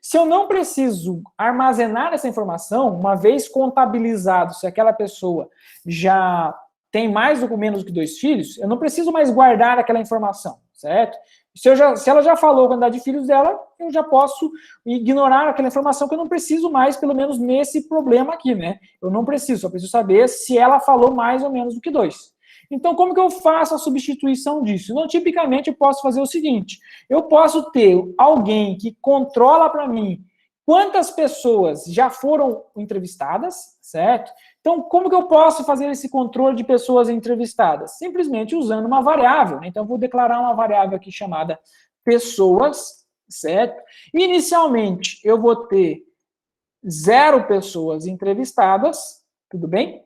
se eu não preciso armazenar essa informação, uma vez contabilizado se aquela pessoa já tem mais ou menos do que 2 filhos, eu não preciso mais guardar aquela informação, certo? Se ela já falou a quantidade de filhos dela, eu já posso ignorar aquela informação que eu não preciso mais, pelo menos nesse problema aqui, né? Eu não preciso, só preciso saber se ela falou mais ou menos do que 2. Então, como que eu faço a substituição disso? Então, tipicamente, eu posso fazer o seguinte, eu posso ter alguém que controla para mim quantas pessoas já foram entrevistadas, certo? Então, como que eu posso fazer esse controle de pessoas entrevistadas? Simplesmente usando uma variável, né? Então, eu vou declarar uma variável aqui chamada pessoas, certo? Inicialmente, eu vou ter 0 pessoas entrevistadas, tudo bem?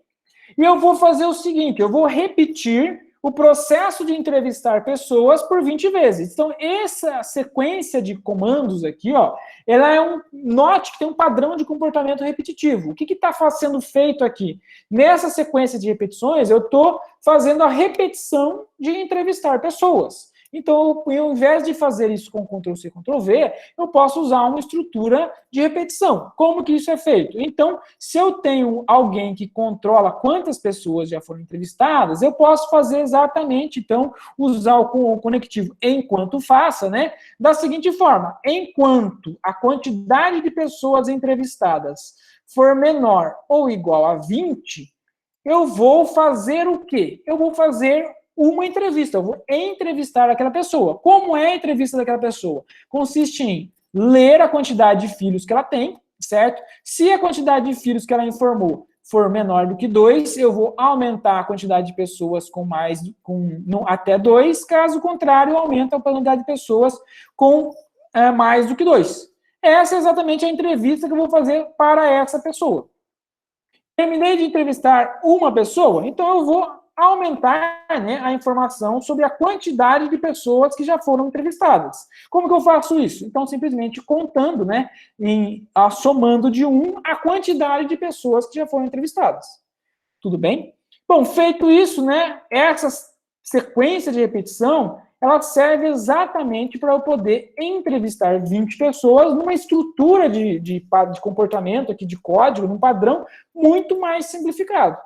E eu vou fazer o seguinte, eu vou repetir o processo de entrevistar pessoas por 20 vezes. Então, essa sequência de comandos aqui, ó, ela é note que tem um padrão de comportamento repetitivo. O que está sendo feito aqui? Nessa sequência de repetições, eu estou fazendo a repetição de entrevistar pessoas. Então, ao invés de fazer isso com Ctrl+C, Ctrl+V, eu posso usar uma estrutura de repetição. Como que isso é feito? Então, se eu tenho alguém que controla quantas pessoas já foram entrevistadas, eu posso fazer exatamente, então, usar o conectivo enquanto faça, né? Da seguinte forma, enquanto a quantidade de pessoas entrevistadas for menor ou igual a 20, eu vou fazer o quê? Eu vou fazer uma entrevista, eu vou entrevistar aquela pessoa. Como é a entrevista daquela pessoa? Consiste em ler a quantidade de filhos que ela tem, certo? Se a quantidade de filhos que ela informou for menor do que 2, eu vou aumentar a quantidade de pessoas até 2, caso contrário, aumenta a quantidade de pessoas com mais do que 2. Essa é exatamente a entrevista que eu vou fazer para essa pessoa. Terminei de entrevistar uma pessoa, então eu vou aumentar, né, a informação sobre a quantidade de pessoas que já foram entrevistadas. Como que eu faço isso? Então, simplesmente contando, né, somando de 1 a quantidade de pessoas que já foram entrevistadas. Tudo bem? Bom, feito isso, né, essa sequência de repetição, ela serve exatamente para eu poder entrevistar 20 pessoas numa estrutura de comportamento, aqui de código, num padrão muito mais simplificado.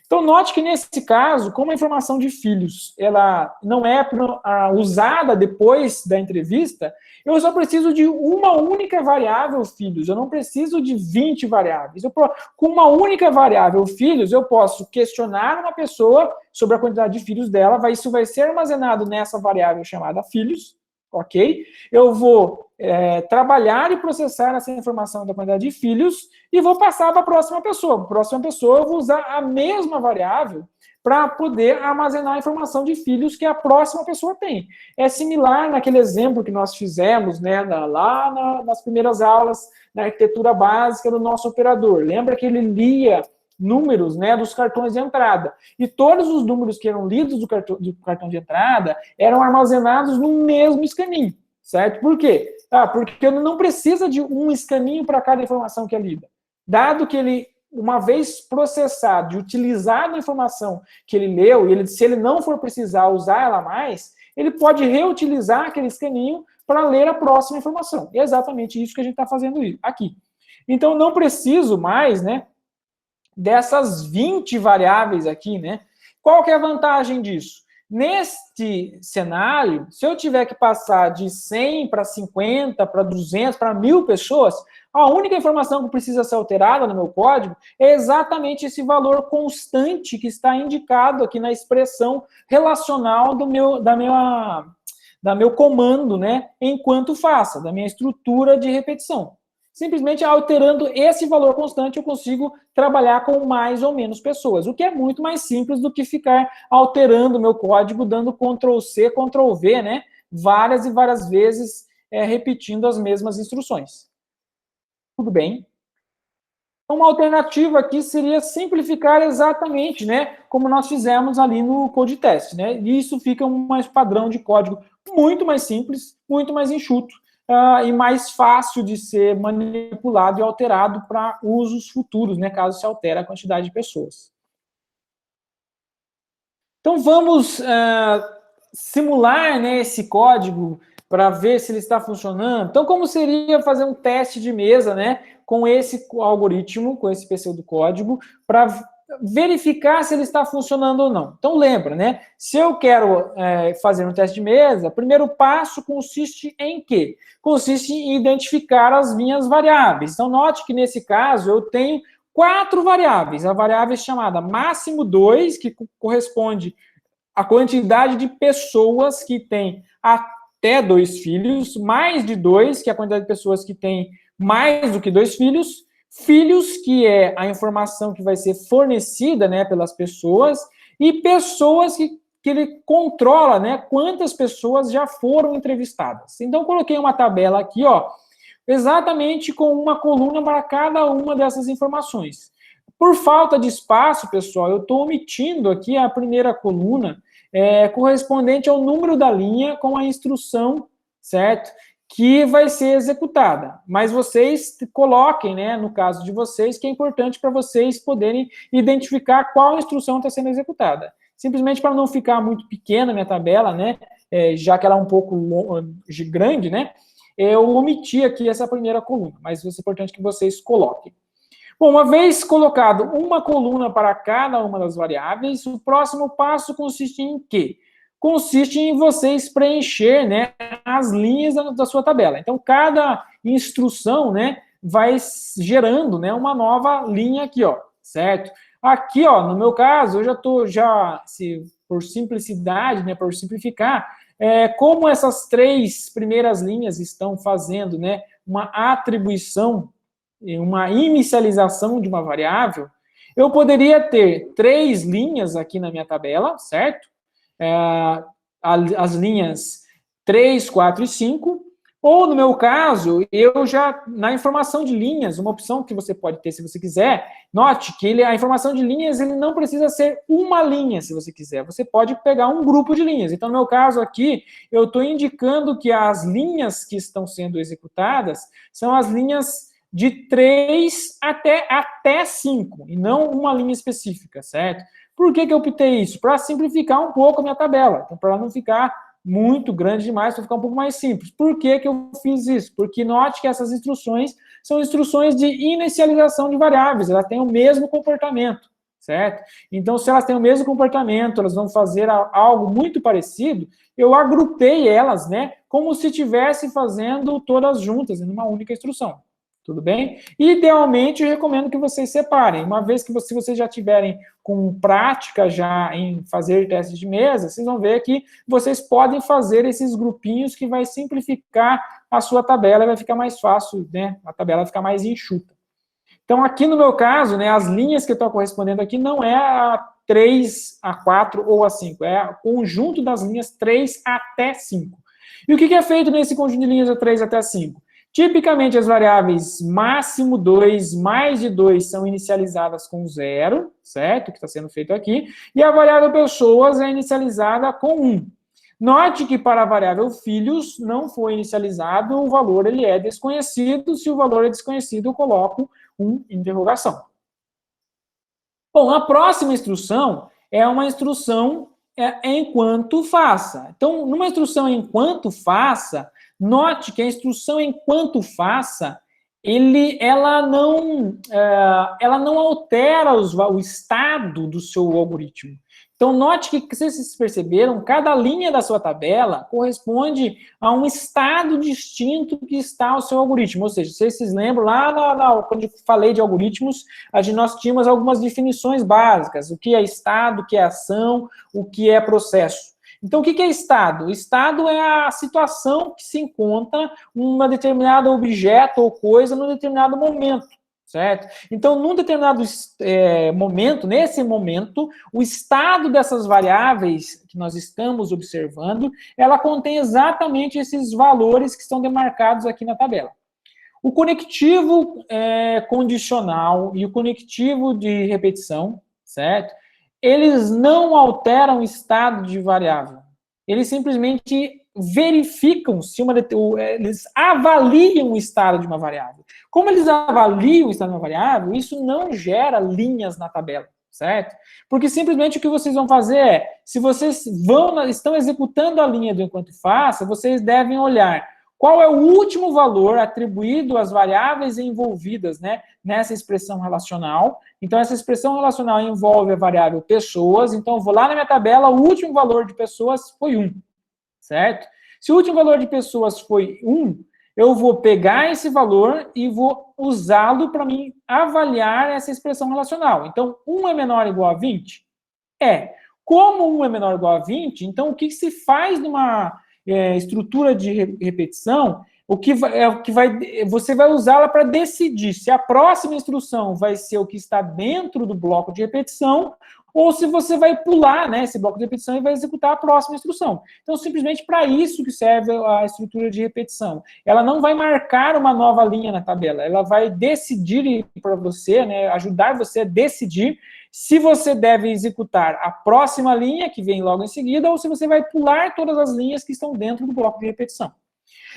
Então, note que nesse caso, como a informação de filhos ela não é usada depois da entrevista, eu só preciso de uma única variável filhos, eu não preciso de 20 variáveis. Com uma única variável filhos, eu posso questionar uma pessoa sobre a quantidade de filhos dela, isso vai ser armazenado nessa variável chamada filhos, ok? Eu vou trabalhar e processar essa informação da quantidade de filhos e vou passar para a próxima pessoa. Para a próxima pessoa, eu vou usar a mesma variável para poder armazenar a informação de filhos que a próxima pessoa tem. É similar naquele exemplo que nós fizemos, né, nas primeiras aulas da arquitetura básica do nosso operador. Lembra que ele lia números, né, dos cartões de entrada. E todos os números que eram lidos do cartão de entrada eram armazenados no mesmo escaninho, certo? Por quê? Porque não precisa de um escaninho para cada informação que é lida. Dado que ele, uma vez processado e utilizado a informação que ele leu, se ele não for precisar usar ela mais, ele pode reutilizar aquele escaninho para ler a próxima informação. É exatamente isso que a gente está fazendo aqui. Então, não preciso mais, né, dessas 20 variáveis aqui, né? Qual que é a vantagem disso? Neste cenário, se eu tiver que passar de 100 para 50, para 200, para 1.000 pessoas, a única informação que precisa ser alterada no meu código é exatamente esse valor constante que está indicado aqui na expressão relacional do meu comando, né? Enquanto faça, da minha estrutura de repetição. Simplesmente alterando esse valor constante, eu consigo trabalhar com mais ou menos pessoas, o que é muito mais simples do que ficar alterando o meu código, dando Ctrl+C, Ctrl+V, né? Várias e várias vezes, repetindo as mesmas instruções. Tudo bem? Uma alternativa aqui seria simplificar exatamente, né? Como nós fizemos ali no code test, né? E isso fica um padrão de código muito mais simples, muito mais enxuto, e mais fácil de ser manipulado e alterado para usos futuros, né, caso se altere a quantidade de pessoas. Então, vamos simular, né, esse código para ver se ele está funcionando. Então, como seria fazer um teste de mesa, né, com esse algoritmo, com esse pseudocódigo, para verificar se ele está funcionando ou não. Então, lembra, né? Se eu quero fazer um teste de mesa, o primeiro passo consiste em quê? Consiste em identificar as minhas variáveis. Então, note que nesse caso eu tenho 4 variáveis. A variável chamada máximo 2, que corresponde a quantidade de pessoas que têm até 2 filhos, mais de 2, que é a quantidade de pessoas que têm mais do que 2 filhos, filhos, que é a informação que vai ser fornecida, né, pelas pessoas, e pessoas que ele controla, né, quantas pessoas já foram entrevistadas. Então, coloquei uma tabela aqui, ó, exatamente com uma coluna para cada uma dessas informações. Por falta de espaço, pessoal, eu estou omitindo aqui a primeira coluna, correspondente ao número da linha com a instrução, certo? Que vai ser executada. Mas vocês coloquem, né, no caso de vocês, que é importante para vocês poderem identificar qual instrução está sendo executada. Simplesmente para não ficar muito pequena a minha tabela, né, já que ela é um pouco grande, né, eu omiti aqui essa primeira coluna, mas é importante que vocês coloquem. Bom, uma vez colocado uma coluna para cada uma das variáveis, o próximo passo consiste em quê? Consiste em vocês preencher, né, as linhas da sua tabela. Então, cada instrução, né, vai gerando, né, uma nova linha aqui, ó, certo? Aqui, ó, no meu caso, eu já estou, por simplicidade, né, por simplificar, como essas 3 primeiras linhas estão fazendo, né, uma atribuição, uma inicialização de uma variável, eu poderia ter 3 linhas aqui na minha tabela, certo? As linhas 3, 4 e 5, ou no meu caso, eu já, na informação de linhas, uma opção que você pode ter se você quiser, note que a informação de linhas, ele não precisa ser uma linha, se você quiser, você pode pegar um grupo de linhas. Então, no meu caso aqui, eu estou indicando que as linhas que estão sendo executadas são as linhas de 3 até 5, e não uma linha específica, certo? Por que eu optei isso? Para simplificar um pouco a minha tabela, então, para não ficar muito grande demais, para ficar um pouco mais simples. Por que eu fiz isso? Porque note que essas instruções são instruções de inicialização de variáveis, elas têm o mesmo comportamento, certo? Então, se elas têm o mesmo comportamento, elas vão fazer algo muito parecido, eu agrupei elas, né, como se estivesse fazendo todas juntas, em uma única instrução. Tudo bem? Idealmente, eu recomendo que vocês separem. Uma vez que se vocês já tiverem com prática já em fazer testes de mesa, vocês vão ver que vocês podem fazer esses grupinhos que vai simplificar a sua tabela e vai ficar mais fácil, né? A tabela vai ficar mais enxuta. Então, aqui no meu caso, né, as linhas que estão correspondendo aqui não é a 3, a 4 ou a 5, é o conjunto das linhas 3 até 5. E o que é feito nesse conjunto de linhas de 3 até 5? Tipicamente, as variáveis máximo 2, mais de 2 são inicializadas com 0, certo? Que está sendo feito aqui. E a variável pessoas é inicializada com 1. Note que para a variável filhos não foi inicializado, o valor ele é desconhecido. Se o valor é desconhecido, eu coloco interrogação. Bom, a próxima instrução é uma instrução enquanto faça. Então, numa instrução enquanto faça, note que a instrução enquanto faça, ela não altera o estado do seu algoritmo. Então, note que, vocês perceberam, cada linha da sua tabela corresponde a um estado distinto que está o seu algoritmo. Ou seja, vocês se lembram, quando eu falei de algoritmos, nós tínhamos algumas definições básicas, o que é estado, o que é ação, o que é processo. Então, o que é estado? O estado é a situação que se encontra um determinado objeto ou coisa num determinado momento, certo? Então, num determinado momento, nesse momento, o estado dessas variáveis que nós estamos observando, ela contém exatamente esses valores que estão demarcados aqui na tabela. O conectivo condicional e o conectivo de repetição, certo? Eles não alteram o estado de variável. Eles simplesmente verificam se eles avaliam o estado de uma variável. Como eles avaliam o estado de uma variável, isso não gera linhas na tabela, certo? Porque simplesmente o que vocês vão fazer se vocês estão executando a linha do enquanto faça, vocês devem olhar qual é o último valor atribuído às variáveis envolvidas, né, nessa expressão relacional. Então, essa expressão relacional envolve a variável pessoas. Então, eu vou lá na minha tabela, o último valor de pessoas foi 1, certo? Se o último valor de pessoas foi 1, eu vou pegar esse valor e vou usá-lo para mim avaliar essa expressão relacional. Então, 1 é menor ou igual a 20? Como 1 é menor ou igual a 20, então o que se faz numa estrutura de repetição? Você vai usá-la para decidir se a próxima instrução vai ser o que está dentro do bloco de repetição ou se você vai pular, né, esse bloco de repetição e vai executar a próxima instrução. Então, simplesmente para isso que serve a estrutura de repetição. Ela não vai marcar uma nova linha na tabela, ela vai decidir para você, né, ajudar você a decidir se você deve executar a próxima linha, que vem logo em seguida, ou se você vai pular todas as linhas que estão dentro do bloco de repetição.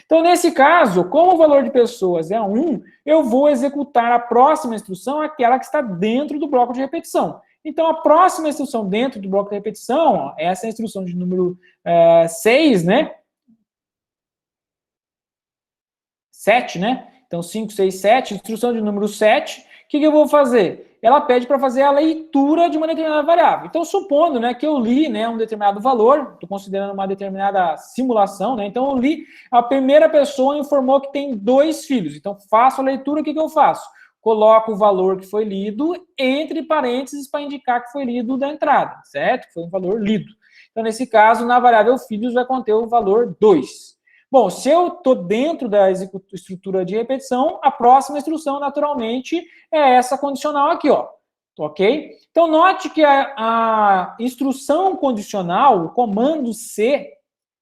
Então, nesse caso, como o valor de pessoas é 1, eu vou executar a próxima instrução, aquela que está dentro do bloco de repetição. Então, a próxima instrução dentro do bloco de repetição, ó, essa é a instrução de número 6, né? 7, né? Então, 5, 6, 7, instrução de número 7, o que eu vou fazer? Ela pede para fazer a leitura de uma determinada variável. Então, supondo, né, que eu li, né, um determinado valor, estou considerando uma determinada simulação, né, então eu li, a primeira pessoa informou que tem 2 filhos. Então, faço a leitura, o que eu faço? Coloco o valor que foi lido entre parênteses para indicar que foi lido da entrada, certo? Foi um valor lido. Então, nesse caso, na variável filhos vai conter o valor 2. Bom, se eu estou dentro da estrutura de repetição, a próxima instrução, naturalmente, é essa condicional aqui, ó. Ok? Então, note que a instrução condicional, o comando C,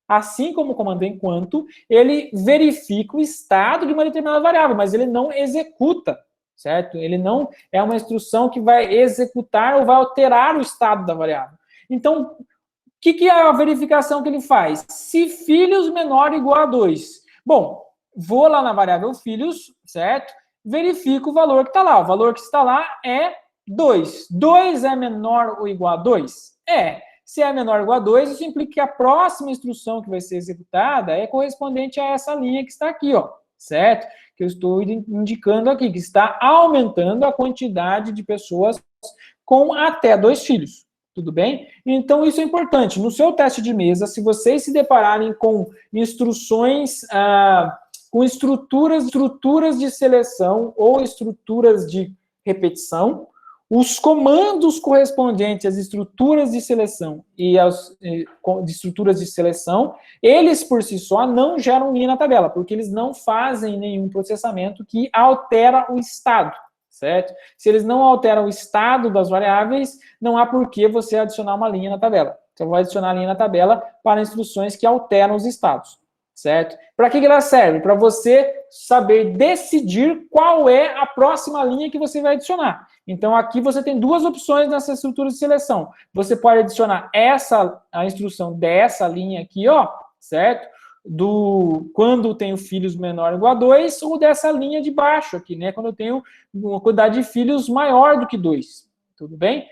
assim como o comando enquanto, ele verifica o estado de uma determinada variável, mas ele não executa, certo? Ele não é uma instrução que vai executar ou vai alterar o estado da variável. Então, o que é a verificação que ele faz? Se filhos menor ou igual a 2. Bom, vou lá na variável filhos, certo? Verifico o valor que está lá. O valor que está lá é 2. 2 é menor ou igual a 2? É. Se é menor ou igual a 2, isso implica que a próxima instrução que vai ser executada é correspondente a essa linha que está aqui, ó, certo? Que eu estou indicando aqui, que está aumentando a quantidade de pessoas com até 2 filhos. Tudo bem? Então, isso é importante. No seu teste de mesa, se vocês se depararem com instruções, com estruturas de seleção ou estruturas de repetição, os comandos correspondentes às estruturas de seleção e às estruturas de seleção, eles por si só não geram linha na tabela, porque eles não fazem nenhum processamento que altera o estado. Certo? Se eles não alteram o estado das variáveis, não há por que você adicionar uma linha na tabela. Então, eu vou adicionar a linha na tabela para instruções que alteram os estados, certo? Para que ela serve? Para você saber decidir qual é a próxima linha que você vai adicionar. Então, aqui você tem 2 opções nessa estrutura de seleção. Você pode adicionar a instrução dessa linha aqui, ó, certo? Quando eu tenho filhos menor ou igual a 2, ou dessa linha de baixo aqui, né? Quando eu tenho uma quantidade de filhos maior do que 2. Tudo bem?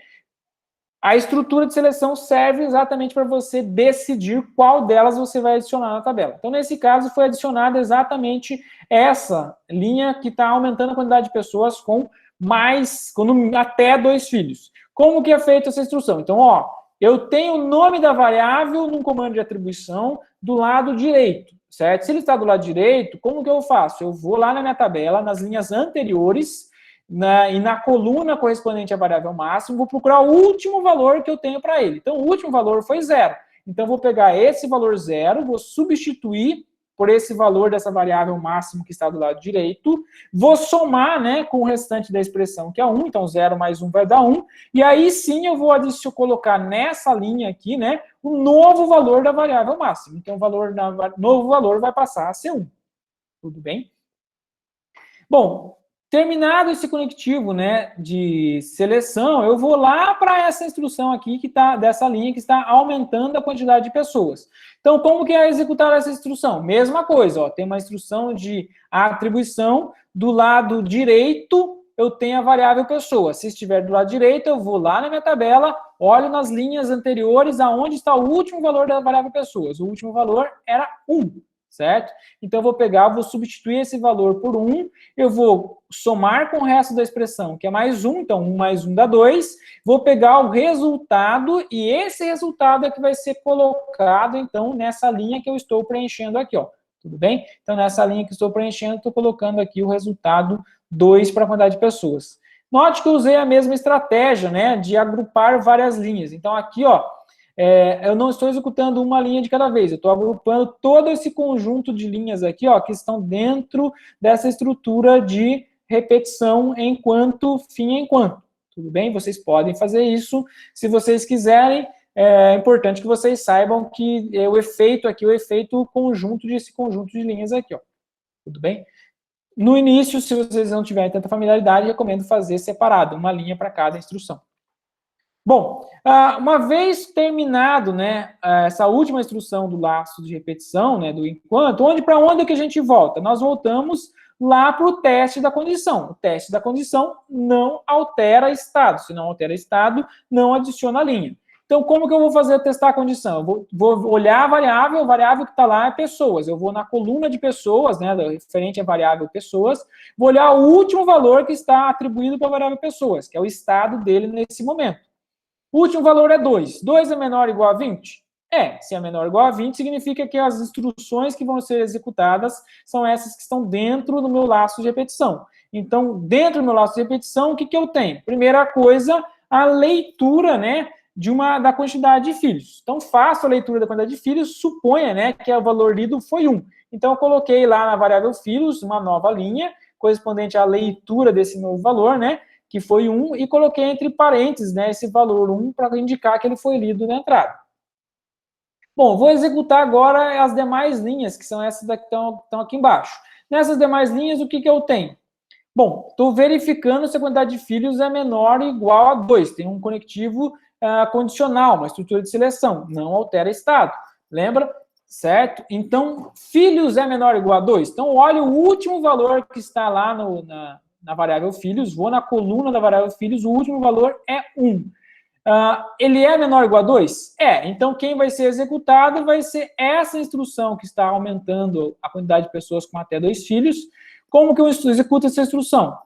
A estrutura de seleção serve exatamente para você decidir qual delas você vai adicionar na tabela. Então, nesse caso, foi adicionada exatamente essa linha que está aumentando a quantidade de pessoas com até 2 filhos. Como que é feita essa instrução? Então, ó, eu tenho o nome da variável num comando de atribuição do lado direito, certo? Se ele está do lado direito, como que eu faço? Eu vou lá na minha tabela, nas linhas anteriores, e na coluna correspondente à variável máxima, vou procurar o último valor que eu tenho para ele. Então, o último valor foi 0. Então, vou pegar esse valor 0, vou substituir por esse valor dessa variável máxima que está do lado direito, vou somar, né, com o restante da expressão, que é 1, então 0 mais 1 vai dar 1, e aí sim eu vou colocar nessa linha aqui, né, o novo valor da variável máxima. Então, o novo valor vai passar a ser 1. Tudo bem? Bom, terminado esse conectivo, né, de seleção, eu vou lá para essa instrução aqui, dessa linha que está aumentando a quantidade de pessoas. Então, como que é executar essa instrução? Mesma coisa, ó, tem uma instrução de atribuição, do lado direito eu tenho a variável pessoa. Se estiver do lado direito, eu vou lá na minha tabela, olho nas linhas anteriores, aonde está o último valor da variável pessoas. O último valor era 1. Certo? Então, eu vou substituir esse valor por 1, eu vou somar com o resto da expressão, que é mais 1, então 1 mais 1 dá 2, vou pegar o resultado, e esse resultado é que vai ser colocado, então, nessa linha que eu estou preenchendo aqui, ó. Tudo bem? Então, nessa linha que estou preenchendo, estou colocando aqui o resultado 2 para a quantidade de pessoas. Note que eu usei a mesma estratégia, né, de agrupar várias linhas. Então, aqui, ó, eu não estou executando uma linha de cada vez, eu estou agrupando todo esse conjunto de linhas aqui, ó, que estão dentro dessa estrutura de repetição enquanto, fim enquanto. Tudo bem? Vocês podem fazer isso se vocês quiserem. É importante que vocês saibam que o efeito aqui, o efeito conjunto desse conjunto de linhas aqui, ó. Tudo bem? No início, se vocês não tiverem tanta familiaridade, recomendo fazer separado, uma linha para cada instrução. Bom, uma vez terminado, né, essa última instrução do laço de repetição, né, do enquanto, para onde que a gente volta? Nós voltamos lá para o teste da condição. O teste da condição não altera estado. Se não altera estado, não adiciona linha. Então, como que eu vou fazer testar a condição? Eu vou olhar a variável que está lá é pessoas. Eu vou na coluna de pessoas, né, referente à variável pessoas, vou olhar o último valor que está atribuído para a variável pessoas, que é o estado dele nesse momento. O último valor é 2. 2 é menor ou igual a 20? Se é menor ou igual a 20, significa que as instruções que vão ser executadas são essas que estão dentro do meu laço de repetição. Então, dentro do meu laço de repetição, o que eu tenho? Primeira coisa, a leitura, né, da quantidade de filhos. Então, faço a leitura da quantidade de filhos, suponha, né, que o valor lido foi 1. Então, eu coloquei lá na variável filhos uma nova linha, correspondente à leitura desse novo valor, né, que foi 1, e coloquei entre parênteses, né, esse valor 1 para indicar que ele foi lido na entrada. Bom, vou executar agora as demais linhas, que são essas que estão aqui embaixo. Nessas demais linhas, o que eu tenho? Bom, estou verificando se a quantidade de filhos é menor ou igual a 2. Tem um conectivo condicional, uma estrutura de seleção, não altera estado. Lembra? Certo? Então, filhos é menor ou igual a 2. Então, olha o último valor que está lá na variável filhos, vou na coluna da variável filhos, o último valor é 1. Ele é menor ou igual a 2? Então quem vai ser executado vai ser essa instrução que está aumentando a quantidade de pessoas com até 2 filhos. Como que eu executo essa instrução?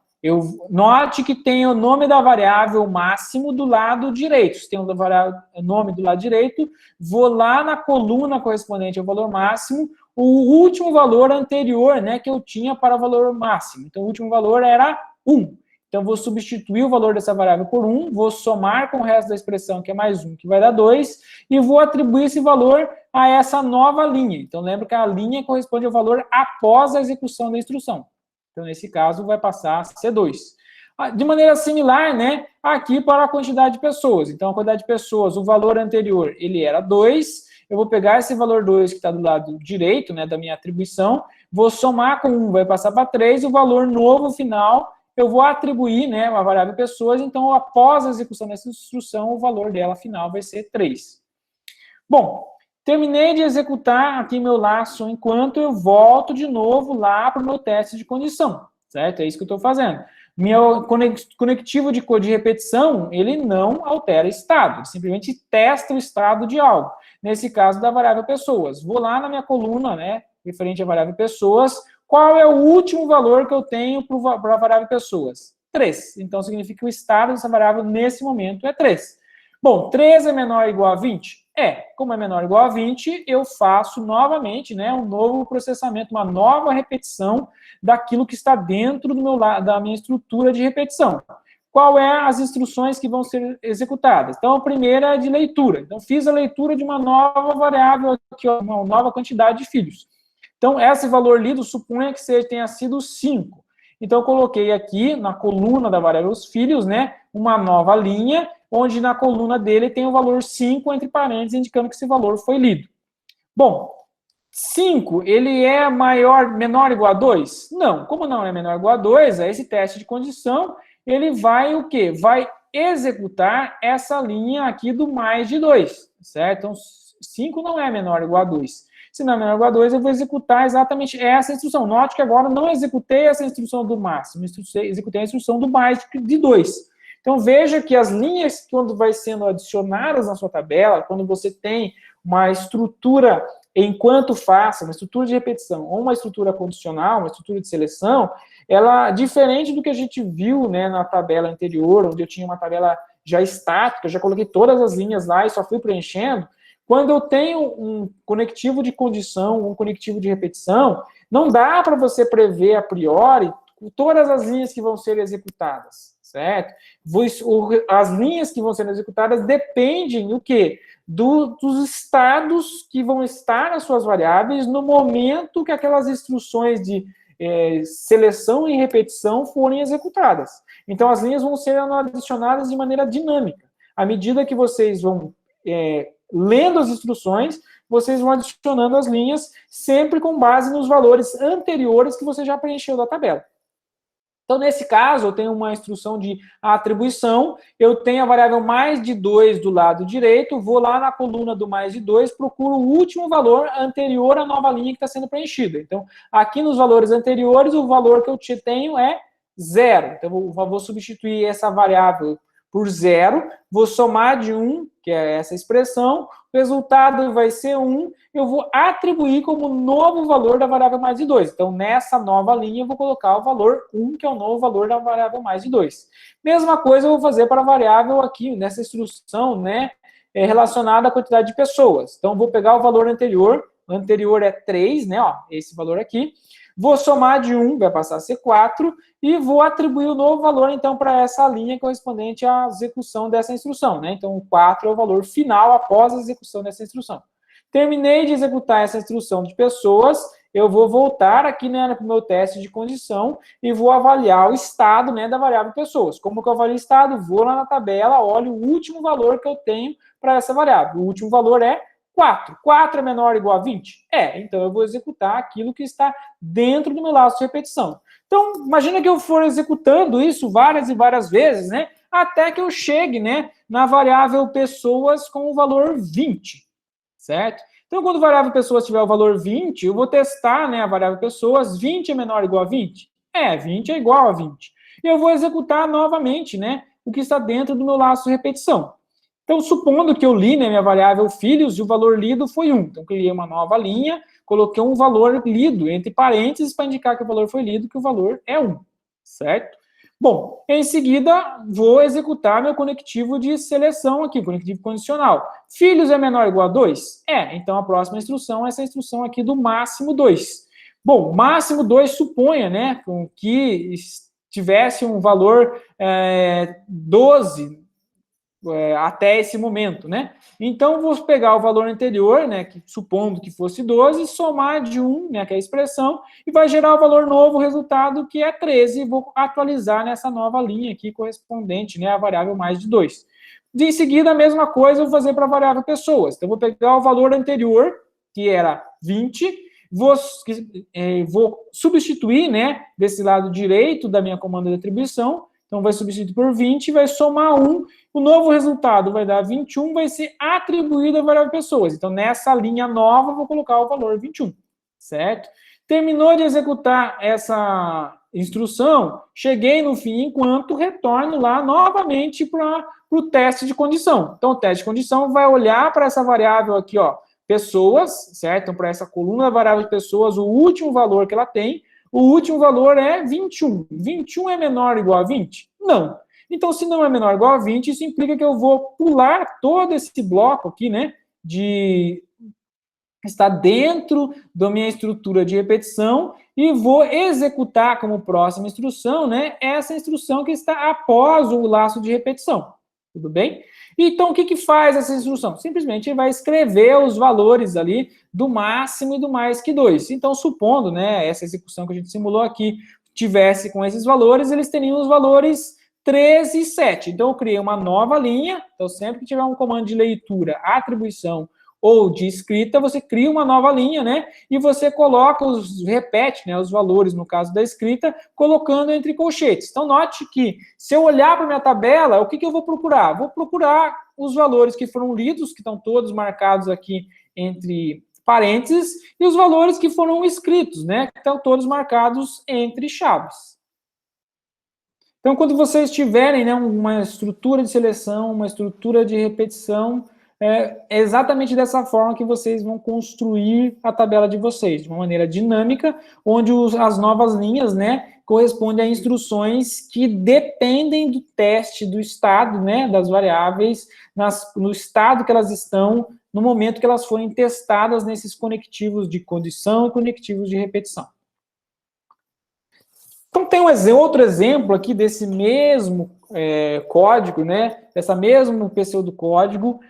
Note que tem o nome da variável máximo do lado direito. Se tem o nome do lado direito, vou lá na coluna correspondente ao valor máximo, o último valor anterior, né, que eu tinha para o valor máximo. Então, o último valor era 1. Então, vou substituir o valor dessa variável por 1, vou somar com o resto da expressão, que é mais 1, que vai dar 2, e vou atribuir esse valor a essa nova linha. Então, lembra que a linha corresponde ao valor após a execução da instrução. Então, nesse caso, vai passar a ser 2. De maneira similar, né, aqui para a quantidade de pessoas. Então, a quantidade de pessoas, o valor anterior, ele era 2. Eu vou pegar esse valor 2 que está do lado direito, né, da minha atribuição, vou somar com 1, vai passar para 3, o valor novo final, eu vou atribuir, né, uma variável pessoas, então, após a execução dessa instrução, o valor dela final vai ser 3. Bom, terminei de executar aqui meu laço enquanto eu volto de novo lá para o meu teste de condição, certo? É isso que eu estou fazendo. Meu conectivo de repetição, ele não altera estado, ele simplesmente testa o estado de algo. Nesse caso, da variável pessoas. Vou lá na minha coluna, né, referente à variável pessoas, qual é o último valor que eu tenho para a variável pessoas? 3. Então, significa que o estado dessa variável, nesse momento, é 3. Bom, 3 é menor ou igual a 20? Como é menor ou igual a 20, eu faço novamente, né, um novo processamento, uma nova repetição daquilo que está dentro da minha estrutura de repetição. Qual é as instruções que vão ser executadas? Então, a primeira é de leitura. Então, fiz a leitura de uma nova variável, aqui, uma nova quantidade de filhos. Então, esse valor lido, suponha que tenha sido 5. Então, eu coloquei aqui, na coluna da variável os filhos, né, uma nova linha, onde na coluna dele tem o valor 5, entre parênteses, indicando que esse valor foi lido. Bom, 5, ele é menor ou igual a 2? Não, como não é menor ou igual a 2, esse teste de condição, ele vai o quê? Vai executar essa linha aqui do mais de 2, certo? Então, 5 não é menor ou igual a 2. Se não é menor ou igual a 2, eu vou executar exatamente essa instrução. Note que agora não executei essa instrução do máximo, executei a instrução do mais de 2. Então, veja que as linhas, quando vai sendo adicionadas na sua tabela, quando você tem uma estrutura enquanto faça, uma estrutura de repetição, ou uma estrutura condicional, uma estrutura de seleção, ela, diferente do que a gente viu, né, na tabela anterior, onde eu tinha uma tabela já estática, já coloquei todas as linhas lá e só fui preenchendo, quando eu tenho um conectivo de condição, um conectivo de repetição, não dá para você prever a priori todas as linhas que vão ser executadas, certo? As linhas que vão ser executadas dependem do quê? dos estados que vão estar nas suas variáveis no momento que aquelas instruções de seleção e repetição forem executadas. Então, as linhas vão ser adicionadas de maneira dinâmica. À medida que vocês vão lendo as instruções, vocês vão adicionando as linhas, sempre com base nos valores anteriores que você já preencheu da tabela. Então, nesse caso, eu tenho uma instrução de atribuição, eu tenho a variável mais de 2 do lado direito, vou lá na coluna do mais de 2, procuro o último valor anterior à nova linha que está sendo preenchida. Então, aqui nos valores anteriores, o valor que eu tenho é 0. Então, eu vou substituir essa variável por 0, vou somar de 1, que é essa expressão, o resultado vai ser 1, eu vou atribuir como novo valor da variável mais de 2. Então, nessa nova linha, eu vou colocar o valor 1, que é o novo valor da variável mais de 2. Mesma coisa eu vou fazer para a variável aqui, nessa instrução, né, relacionada à quantidade de pessoas. Então, vou pegar o valor anterior é 3, né, ó, esse valor aqui, vou somar de 1, vai passar a ser 4, e vou atribuir o novo valor, então, para essa linha correspondente à execução dessa instrução, né? Então, o 4 é o valor final após a execução dessa instrução. Terminei de executar essa instrução de pessoas, eu vou voltar aqui, né, no meu teste de condição e vou avaliar o estado, né, da variável pessoas. Como que eu avalio o estado? Vou lá na tabela, olho o último valor que eu tenho para essa variável. O último valor é 4. 4 é menor ou igual a 20? Então eu vou executar aquilo que está dentro do meu laço de repetição. Então, imagina que eu for executando isso várias e várias vezes, né? Até que eu chegue, né, na variável pessoas com o valor 20, certo? Então, quando a variável pessoas tiver o valor 20, eu vou testar, né, a variável pessoas, 20 é menor ou igual a 20? 20 é igual a 20. E eu vou executar novamente, né, o que está dentro do meu laço de repetição. Então, supondo que eu li, né, minha variável filhos e o valor lido foi 1. Então, criei uma nova linha, coloquei um valor lido entre parênteses para indicar que o valor foi lido, que o valor é 1, certo? Bom, em seguida, vou executar meu conectivo de seleção aqui, conectivo condicional. Filhos é menor ou igual a 2? Então a próxima instrução é essa instrução aqui do máximo 2. Bom, máximo 2 suponha, né, que tivesse um valor 12 até esse momento, né? Então, vou pegar o valor anterior, né, que supondo que fosse 12, somar de 1, né, que é a expressão, e vai gerar o valor novo, o resultado, que é 13, e vou atualizar nessa nova linha aqui correspondente, né, à variável mais de 2. Em seguida, a mesma coisa eu vou fazer para a variável pessoas. Então, eu vou pegar o valor anterior, que era 20, vou substituir, né, desse lado direito da minha comanda de atribuição. Então, vai substituir por 20, vai somar 1, o novo resultado vai dar 21, vai ser atribuído à variável pessoas. Então, nessa linha nova, eu vou colocar o valor 21, certo? Terminou de executar essa instrução, cheguei no fim, enquanto retorno lá novamente para o teste de condição. Então, o teste de condição vai olhar para essa variável aqui, ó, pessoas, certo? Então, para essa coluna da variável de pessoas, o último valor que ela tem, o último valor é 21. 21 é menor ou igual a 20? Não. Então, se não é menor ou igual a 20, isso implica que eu vou pular todo esse bloco aqui, né, de estar dentro da minha estrutura de repetição e vou executar como próxima instrução, né, essa instrução que está após o laço de repetição. Tudo bem? Então, o que faz essa instrução? Simplesmente vai escrever os valores ali do máximo e do mais que 2. Então, supondo, né, essa execução que a gente simulou aqui tivesse com esses valores, eles teriam os valores 13 e 7. Então, eu criei uma nova linha. Então, sempre que tiver um comando de leitura, atribuição ou de escrita, você cria uma nova linha, né? E você coloca repete, né, os valores, no caso da escrita, colocando entre colchetes. Então, note que, se eu olhar para a minha tabela, o que eu vou procurar? Vou procurar os valores que foram lidos, que estão todos marcados aqui entre parênteses, e os valores que foram escritos, né? Que estão todos marcados entre chaves. Então, quando vocês tiverem, né, uma estrutura de seleção, uma estrutura de repetição, é exatamente dessa forma que vocês vão construir a tabela de vocês, de uma maneira dinâmica, onde as novas linhas, né, correspondem a instruções que dependem do teste do estado, né, das variáveis, no estado que elas estão, no momento que elas forem testadas nesses conectivos de condição e conectivos de repetição. Então, tem outro exemplo aqui desse mesmo código, né? Dessa mesmo pseudocódigo,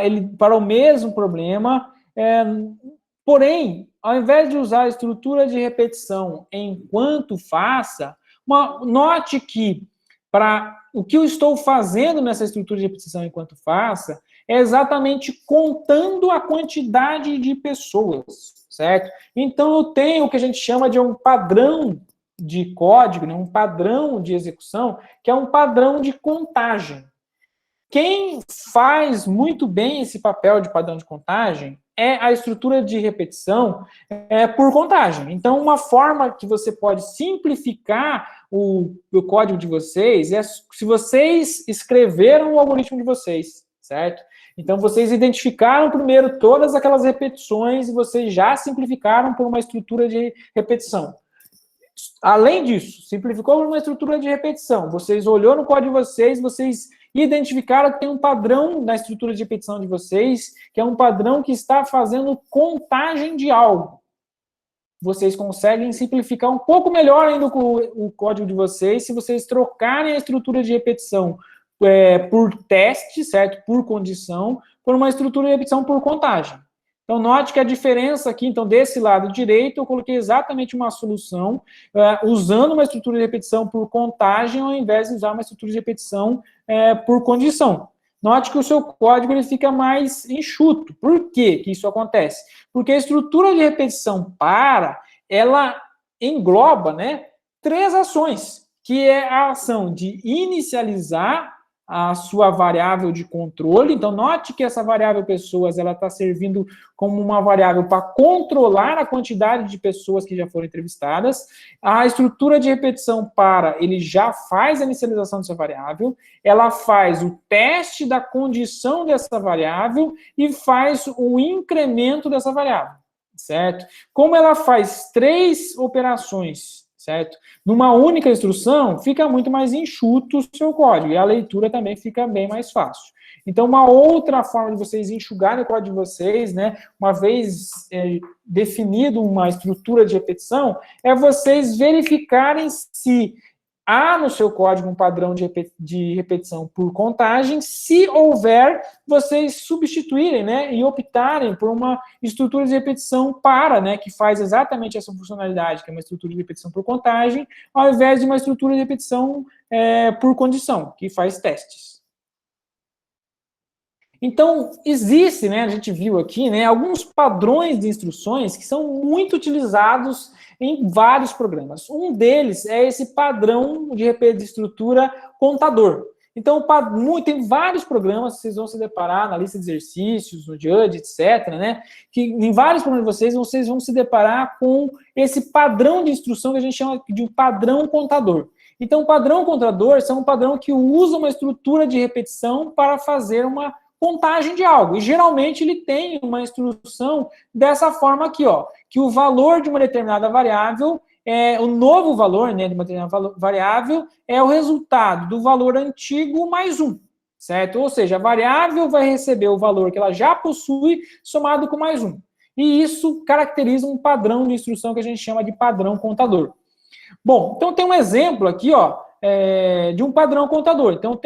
ele para o mesmo problema, porém, ao invés de usar a estrutura de repetição enquanto faça, note que para o que eu estou fazendo nessa estrutura de repetição enquanto faça é exatamente contando a quantidade de pessoas, certo? Então, eu tenho o que a gente chama de um padrão de código, né, um padrão de execução, que é um padrão de contagem. Quem faz muito bem esse papel de padrão de contagem é a estrutura de repetição por contagem. Então, uma forma que você pode simplificar o código de vocês é se vocês escreveram o algoritmo de vocês, certo? Então, vocês identificaram primeiro todas aquelas repetições e vocês já simplificaram por uma estrutura de repetição. Além disso, simplificou por uma estrutura de repetição. Vocês olhou no código de vocês, vocês identificaram que tem um padrão na estrutura de repetição de vocês, que é um padrão que está fazendo contagem de algo. Vocês conseguem simplificar um pouco melhor ainda o código de vocês se vocês trocarem a estrutura de repetição por teste, certo? Por condição, por uma estrutura de repetição por contagem. Então, note que a diferença aqui, então, desse lado direito, eu coloquei exatamente uma solução usando uma estrutura de repetição por contagem, ao invés de usar uma estrutura de repetição por condição. Note que o seu código ele fica mais enxuto. Por que isso acontece? Porque a estrutura de repetição ela engloba, né, 3 ações, que é a ação de inicializar a sua variável de controle. Então, note que essa variável pessoas, ela está servindo como uma variável para controlar a quantidade de pessoas que já foram entrevistadas. A estrutura de repetição ele já faz a inicialização dessa variável, ela faz o teste da condição dessa variável e faz o incremento dessa variável, certo? Como ela faz 3 operações, certo? Numa única instrução, fica muito mais enxuto o seu código, e a leitura também fica bem mais fácil. Então, uma outra forma de vocês enxugarem o código de vocês, né, uma vez definido uma estrutura de repetição, é vocês verificarem se há no seu código um padrão de repetição por contagem. Se houver, vocês substituírem, né, e optarem por uma estrutura de repetição né, que faz exatamente essa funcionalidade, que é uma estrutura de repetição por contagem, ao invés de uma estrutura de repetição por condição, que faz testes. Então, existe, né, a gente viu aqui, né, alguns padrões de instruções que são muito utilizados em vários programas. Um deles é esse padrão de estrutura contador. Então, tem vários programas que vocês vão se deparar na lista de exercícios, no Judge, etc., né, que em vários programas de vocês vão se deparar com esse padrão de instrução que a gente chama de um padrão contador. Então, o padrão contador é um padrão que usa uma estrutura de repetição para fazer uma contagem de algo. E, geralmente, ele tem uma instrução dessa forma aqui, ó, que o valor de uma determinada variável, o novo valor, né, de uma determinada variável, é o resultado do valor antigo mais 1, certo? Ou seja, a variável vai receber o valor que ela já possui somado com mais 1. E isso caracteriza um padrão de instrução que a gente chama de padrão contador. Bom, então tem um exemplo aqui, ó, de um padrão contador. Então,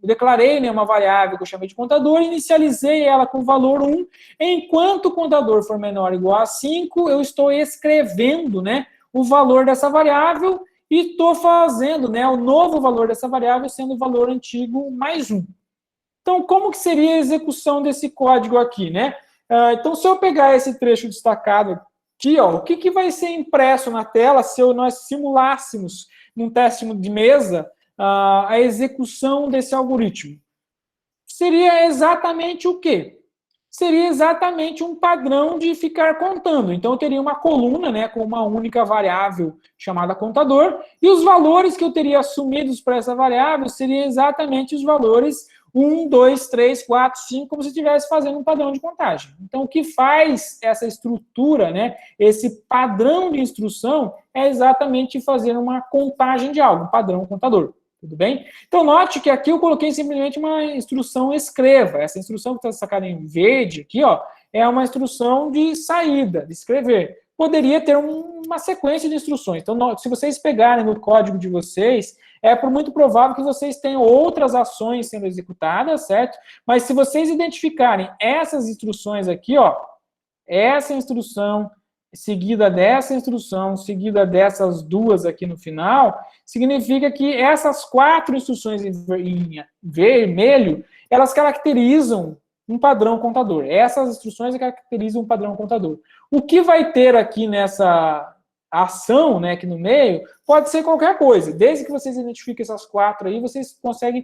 declarei, né, uma variável que eu chamei de contador, inicializei ela com o valor 1, enquanto o contador for menor ou igual a 5, eu estou escrevendo, né, o valor dessa variável e estou fazendo, né, o novo valor dessa variável sendo o valor antigo mais 1. Então, como que seria a execução desse código aqui, né? Então, se eu pegar esse trecho destacado aqui, ó, o que vai ser impresso na tela se nós simulássemos num teste de mesa a execução desse algoritmo? Seria exatamente o quê? Seria exatamente um padrão de ficar contando. Então, eu teria uma coluna, né, com uma única variável chamada contador, e os valores que eu teria assumidos para essa variável seriam exatamente os valores 1, 2, 3, 4, 5, como se estivesse fazendo um padrão de contagem. Então, o que faz essa estrutura, né, esse padrão de instrução, é exatamente fazer uma contagem de algo, um padrão contador. Tudo bem? Então, note que aqui eu coloquei simplesmente uma instrução escreva. Essa instrução que está destacada em verde aqui, ó, é uma instrução de saída, de escrever. poderia ter uma sequência de instruções. Então, se vocês pegarem no código de vocês, é muito provável que vocês tenham outras ações sendo executadas, certo? Mas se vocês identificarem essas instruções aqui, ó, essa instrução, seguida dessa instrução, seguida dessas duas aqui no final, significa que essas 4 instruções em vermelho, elas caracterizam um padrão contador. Essas instruções caracterizam um padrão contador. O que vai ter aqui nessa ação, né, aqui no meio, pode ser qualquer coisa. Desde que vocês identifiquem essas 4 aí, vocês conseguem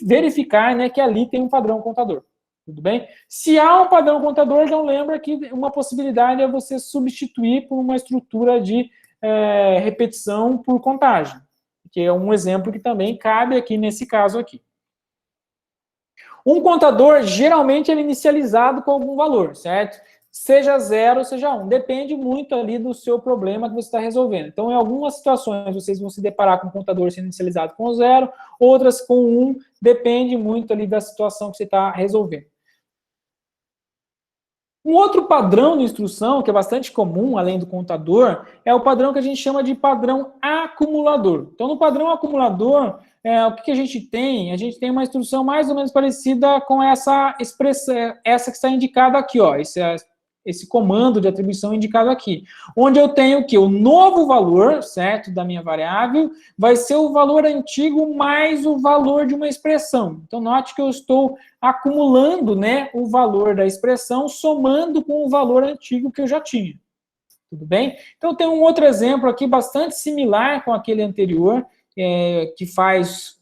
verificar, né, que ali tem um padrão contador. Tudo bem? Se há um padrão contador, então lembra que uma possibilidade é você substituir por uma estrutura de repetição por contagem, que é um exemplo que também cabe aqui nesse caso aqui. Um contador, geralmente, ele é inicializado com algum valor, certo? Seja 0, seja 1. Depende muito ali do seu problema que você está resolvendo. Então, em algumas situações, vocês vão se deparar com um contador sendo inicializado com 0, outras com 1. Depende muito ali da situação que você está resolvendo. Um outro padrão de instrução, que é bastante comum, além do contador, é o padrão que a gente chama de padrão acumulador. Então, no padrão acumulador, o que a gente tem? A gente tem uma instrução mais ou menos parecida com essa expressão, essa que está indicada aqui, ó, esse comando de atribuição indicado aqui, onde eu tenho que o novo valor, certo, da minha variável, vai ser o valor antigo mais o valor de uma expressão. Então, note que eu estou acumulando, né, o valor da expressão, somando com o valor antigo que eu já tinha. Tudo bem? Então, tem um outro exemplo aqui bastante similar com aquele anterior, que faz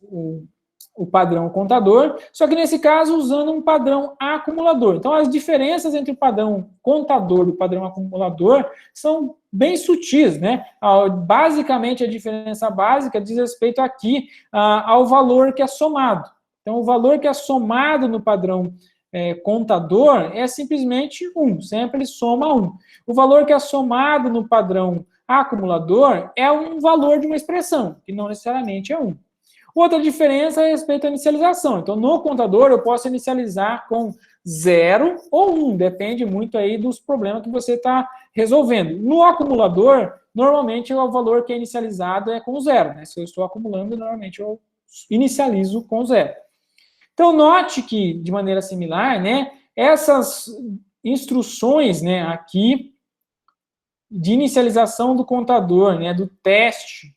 o padrão contador, só que nesse caso usando um padrão acumulador. Então, as diferenças entre o padrão contador e o padrão acumulador são bem sutis, né? Basicamente, a diferença básica diz respeito aqui ao valor que é somado. Então, o valor que é somado no padrão contador é simplesmente 1, sempre ele soma 1. O valor que é somado no padrão acumulador é um valor de uma expressão, que não necessariamente é 1. Outra diferença é a respeito à inicialização. Então, no contador, eu posso inicializar com 0 ou 1, depende muito aí dos problemas que você está resolvendo. No acumulador, normalmente o valor que é inicializado é com 0, né? Se eu estou acumulando, normalmente eu inicializo com 0. Então, note que, de maneira similar, né, essas instruções, né, aqui, de inicialização do contador, né, do teste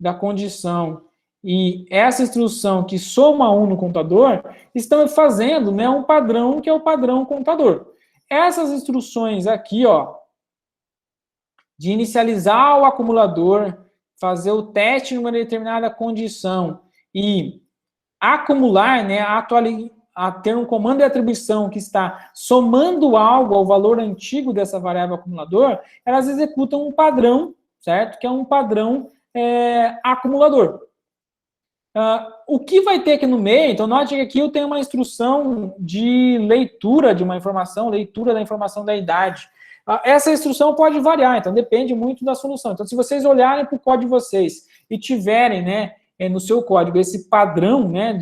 da condição, e essa instrução que soma 1 no contador, estão fazendo, né, um padrão que é o padrão contador. Essas instruções aqui, ó, de inicializar o acumulador, fazer o teste numa determinada condição e acumular, né, a ter um comando de atribuição que está somando algo ao valor antigo dessa variável acumulador, elas executam um padrão, certo? Que é um padrão acumulador. O que vai ter aqui no meio? Então, note que aqui eu tenho uma instrução de leitura de uma informação, leitura da informação da idade. Essa instrução pode variar, então depende muito da solução. Então, se vocês olharem para o código de vocês e tiverem, né, no seu código esse padrão, né,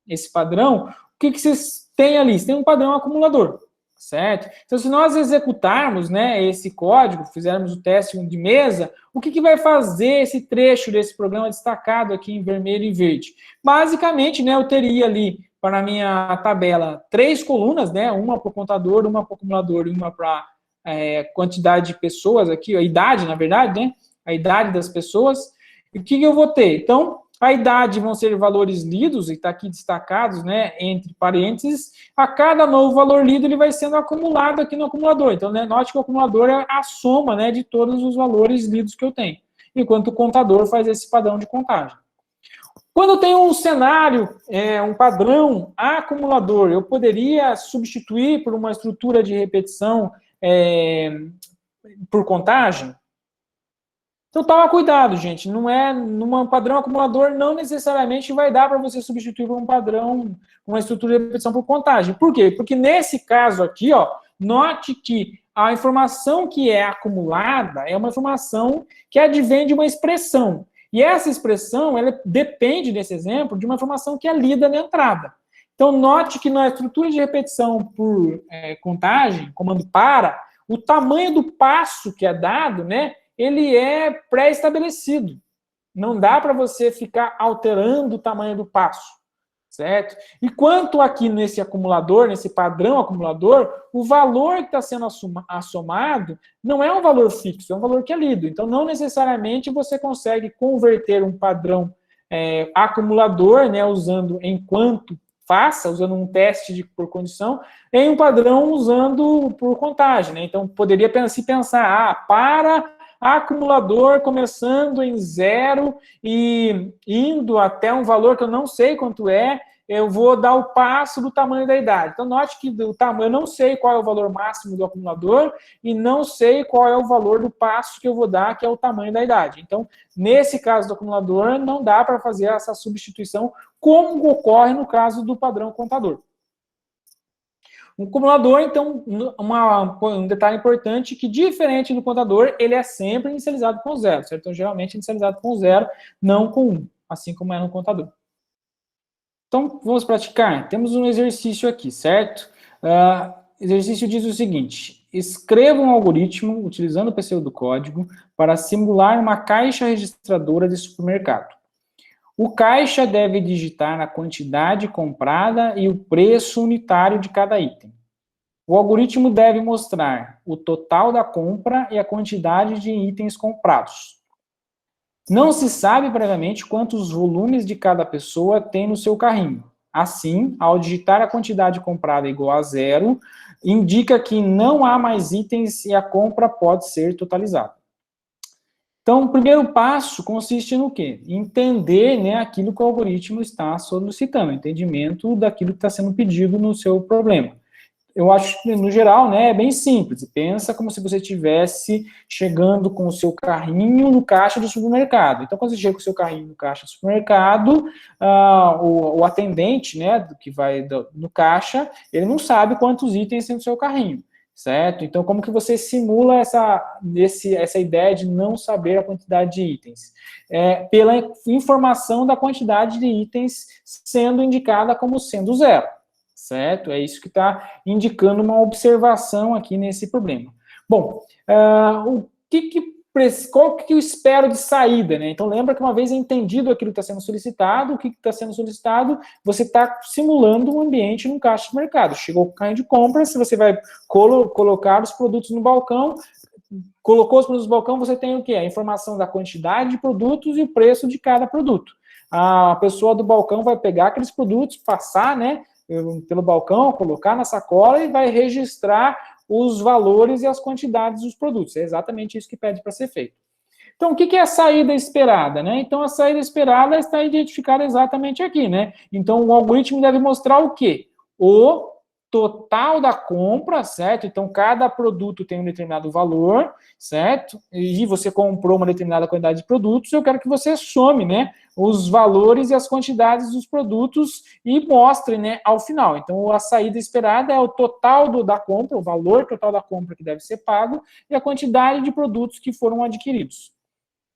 esse padrão, o que vocês têm ali? Vocês têm um padrão acumulador, certo? Então, se nós executarmos, né, esse código, fizermos o teste de mesa, o que vai fazer esse trecho desse programa destacado aqui em vermelho e verde? Basicamente, né, eu teria ali, para a minha tabela, 3 colunas, né, uma para o contador, uma para o acumulador e uma para quantidade de pessoas aqui, a idade, na verdade, né, a idade das pessoas. E o que eu vou ter? Então, a idade vão ser valores lidos, e está aqui destacados, né, entre parênteses. A cada novo valor lido, ele vai sendo acumulado aqui no acumulador. Então, né, note que o acumulador é a soma, né, de todos os valores lidos que eu tenho, enquanto o contador faz esse padrão de contagem. Quando eu tenho um cenário, um padrão acumulador, eu poderia substituir por uma estrutura de repetição por contagem? Então, toma cuidado, gente. Não é num padrão acumulador, não necessariamente vai dar para você substituir por um padrão, uma estrutura de repetição por contagem. Por quê? Porque nesse caso aqui, ó, note que a informação que é acumulada é uma informação que advém de uma expressão. E essa expressão, ela depende, nesse exemplo, de uma informação que é lida na entrada. Então, note que na estrutura de repetição por contagem, comando para, o tamanho do passo que é dado, né, ele é pré-estabelecido. Não dá para você ficar alterando o tamanho do passo, certo? E quanto aqui nesse acumulador, nesse padrão acumulador, o valor que está sendo assomado não é um valor fixo, é um valor que é lido. Então, não necessariamente você consegue converter um padrão acumulador, né, usando enquanto usando um teste por condição, em um padrão usando por contagem, né? Então, poderia se pensar, para acumulador começando em 0 e indo até um valor que eu não sei quanto é, eu vou dar o passo do tamanho da idade. Então, note que eu não sei qual é o valor máximo do acumulador e não sei qual é o valor do passo que eu vou dar, que é o tamanho da idade. Então, nesse caso do acumulador, não dá para fazer essa substituição como ocorre no caso do padrão contador. O acumulador, então, um detalhe importante, que diferente do contador, ele é sempre inicializado com 0, certo? Então, geralmente, inicializado com 0, não com 1, assim como é no contador. Então, vamos praticar. Temos um exercício aqui, certo? O exercício diz o seguinte: escreva um algoritmo utilizando o pseudocódigo para simular uma caixa registradora de supermercado. O caixa deve digitar a quantidade comprada e o preço unitário de cada item. O algoritmo deve mostrar o total da compra e a quantidade de itens comprados. Não se sabe previamente quantos volumes de cada pessoa tem no seu carrinho. Assim, ao digitar a quantidade comprada igual a 0, indica que não há mais itens e a compra pode ser totalizada. Então, o primeiro passo consiste no quê? Entender, né, aquilo que o algoritmo está solicitando, entendimento daquilo que está sendo pedido no seu problema. Eu acho que, no geral, né, é bem simples. Pensa como se você estivesse chegando com o seu carrinho no caixa do supermercado. Então, quando você chega com o seu carrinho no caixa do supermercado, o atendente, né, que vai no caixa, ele não sabe quantos itens tem no seu carrinho, certo? Então, como que você simula essa ideia de não saber a quantidade de itens? Pela informação da quantidade de itens sendo indicada como sendo 0. Certo? É isso que está indicando uma observação aqui nesse problema. Bom, qual que eu espero de saída, né? Então, lembra que uma vez entendido aquilo que está sendo solicitado, o que está sendo solicitado, você está simulando um ambiente num caixa de mercado. Chegou o carrinho de compras, você vai colocar os produtos no balcão, colocou os produtos no balcão, você tem o quê? A informação da quantidade de produtos e o preço de cada produto. A pessoa do balcão vai pegar aqueles produtos, passar, né, pelo balcão, colocar na sacola e vai registrar os valores e as quantidades dos produtos. É exatamente isso que pede para ser feito. Então, o que é a saída esperada, né? Então, a saída esperada está identificada exatamente aqui, né? Então, o algoritmo deve mostrar o quê? O total da compra, certo? Então, cada produto tem um determinado valor, certo? E você comprou uma determinada quantidade de produtos, eu quero que você some, né, os valores e as quantidades dos produtos e mostre, né, ao final. Então, a saída esperada é o total da compra, o valor total da compra que deve ser pago e a quantidade de produtos que foram adquiridos.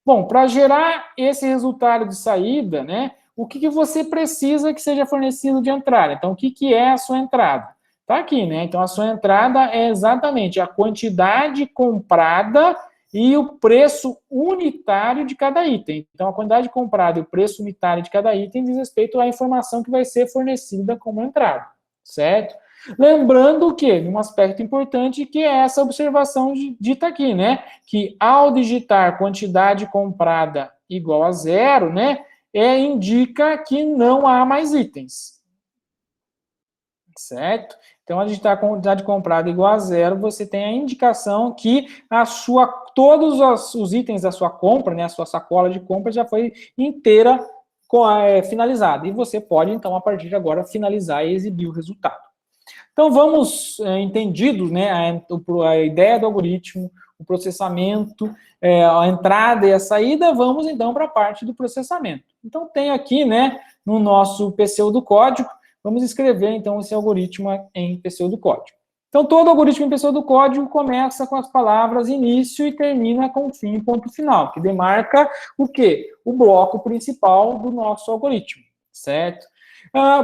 Bom, para gerar esse resultado de saída, né, o que você precisa que seja fornecido de entrada? Então, o que é a sua entrada? Está aqui, né? Então, a sua entrada é exatamente a quantidade comprada e o preço unitário de cada item. Então, a quantidade comprada e o preço unitário de cada item diz respeito à informação que vai ser fornecida como entrada, certo? Lembrando que, um aspecto importante, que é essa observação dita aqui, né? Que ao digitar quantidade comprada igual a 0, né? Indica que não há mais itens, certo? Então, a digitar a quantidade comprada igual a 0, você tem a indicação que todos os itens da sua compra, né, a sua sacola de compra já foi inteira finalizada. E você pode, então, a partir de agora, finalizar e exibir o resultado. Então, vamos entendidos, né, a ideia do algoritmo, o processamento, a entrada e a saída, vamos, então, para a parte do processamento. Então, tem aqui, né, no nosso pseudocódigo, vamos escrever, então, esse algoritmo em pseudocódigo. Então, todo algoritmo em pseudocódigo começa com as palavras início e termina com fim e ponto final, que demarca o quê? O bloco principal do nosso algoritmo, certo?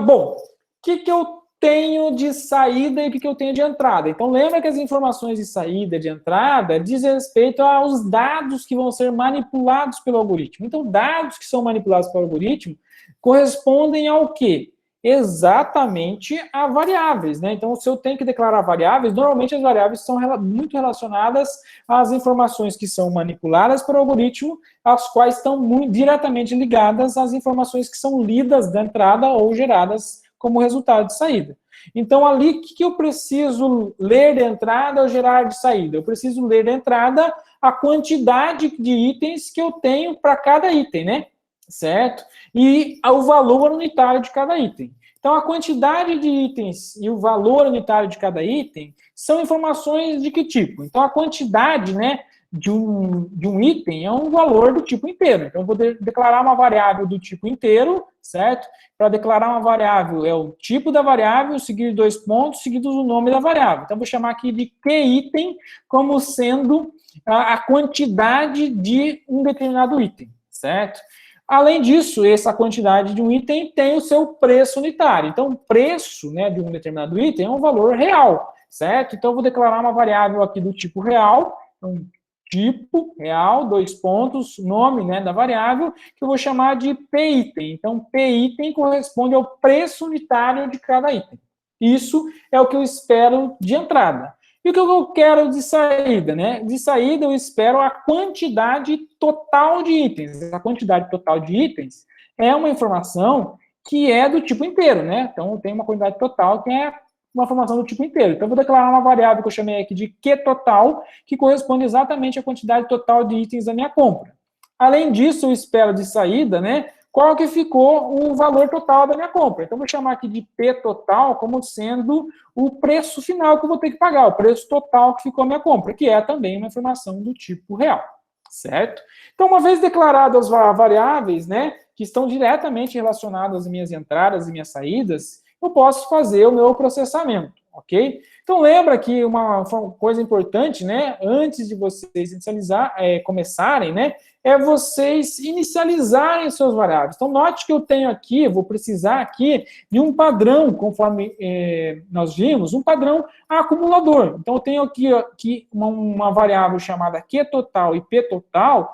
Bom, o que eu tenho de saída e o que eu tenho de entrada. Então, lembra que as informações de saída e de entrada diz respeito aos dados que vão ser manipulados pelo algoritmo. Então, dados que são manipulados pelo algoritmo correspondem ao quê? Exatamente a variáveis, né? Então, se eu tenho que declarar variáveis, normalmente as variáveis são muito relacionadas às informações que são manipuladas pelo algoritmo, as quais estão muito diretamente ligadas às informações que são lidas da entrada ou geradas como resultado de saída. Então, ali, o que eu preciso ler de entrada ou gerar de saída? Eu preciso ler de entrada a quantidade de itens que eu tenho para cada item, né? Certo? E o valor unitário de cada item. Então, a quantidade de itens e o valor unitário de cada item são informações de que tipo? Então, a quantidade, né, de um item é um valor do tipo inteiro. Então, eu vou declarar uma variável do tipo inteiro, certo? Para declarar uma variável é o tipo da variável, seguido 2 pontos, seguidos o nome da variável. Então, eu vou chamar aqui de QItem como sendo a quantidade de um determinado item, certo? Além disso, essa quantidade de um item tem o seu preço unitário. Então, o preço, né, de um determinado item é um valor real, certo? Então, eu vou declarar uma variável aqui do tipo real, então, tipo real, 2 pontos, nome, né, da variável, que eu vou chamar de p-item. Então, p-item corresponde ao preço unitário de cada item. Isso é o que eu espero de entrada. E o que eu quero de saída, né? De saída, eu espero a quantidade total de itens. A quantidade total de itens é uma informação que é do tipo inteiro, né? Então, tem uma quantidade total que é uma informação do tipo inteiro. Então, eu vou declarar uma variável que eu chamei aqui de QTotal, que corresponde exatamente à quantidade total de itens da minha compra. Além disso, eu espero de saída, né? Qual que ficou o valor total da minha compra. Então, vou chamar aqui de P total como sendo o preço final que eu vou ter que pagar, o preço total que ficou a minha compra, que é também uma informação do tipo real, certo? Então, uma vez declaradas as variáveis, né, que estão diretamente relacionadas às minhas entradas e minhas saídas, eu posso fazer o meu processamento, ok? Então, lembra que uma coisa importante, né, antes de vocês começarem, né, é vocês inicializarem suas variáveis. Então, note que eu tenho aqui, vou precisar aqui de um padrão, conforme nós vimos, um padrão acumulador. Então, eu tenho aqui uma variável chamada QTotal e PTotal,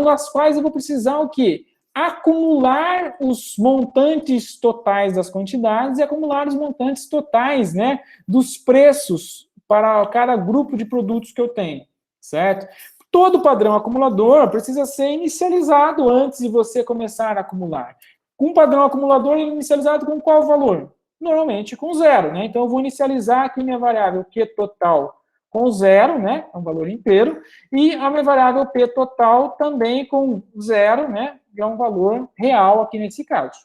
nas quais eu vou precisar o quê? Acumular os montantes totais das quantidades e acumular os montantes totais, né, dos preços para cada grupo de produtos que eu tenho, certo? Todo padrão acumulador precisa ser inicializado antes de você começar a acumular. Um padrão acumulador é inicializado com qual valor? Normalmente com 0, né? Então, eu vou inicializar aqui minha variável QTotal com 0, né? É um valor inteiro. E a minha variável PTotal também com 0, né? É um valor real aqui nesse caso.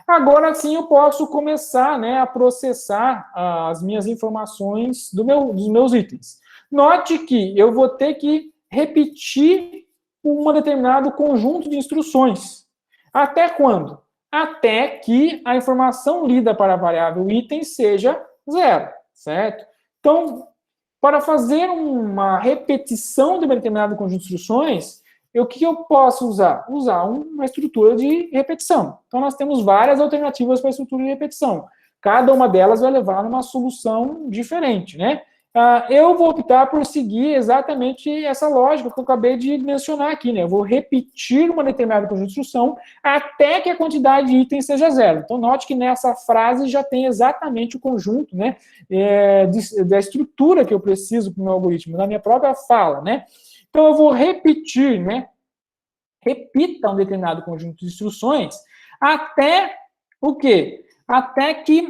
Agora sim eu posso começar, né, a processar as minhas informações dos meus itens. Note que eu vou ter que repetir um determinado conjunto de instruções. Até quando? Até que a informação lida para a variável item seja 0, certo? Então, para fazer uma repetição de um determinado conjunto de instruções, o que eu posso usar? Usar uma estrutura de repetição. Então, nós temos várias alternativas para a estrutura de repetição. Cada uma delas vai levar a uma solução diferente, né? Eu vou optar por seguir exatamente essa lógica que eu acabei de mencionar aqui, né? Eu vou repetir uma determinada conjunto de instrução até que a quantidade de itens seja 0. Então, note que nessa frase já tem exatamente o conjunto, né, da estrutura que eu preciso para o meu algoritmo, na minha própria fala, né? Então, eu vou repetir, né? Repita um determinado conjunto de instruções até o quê? Até que,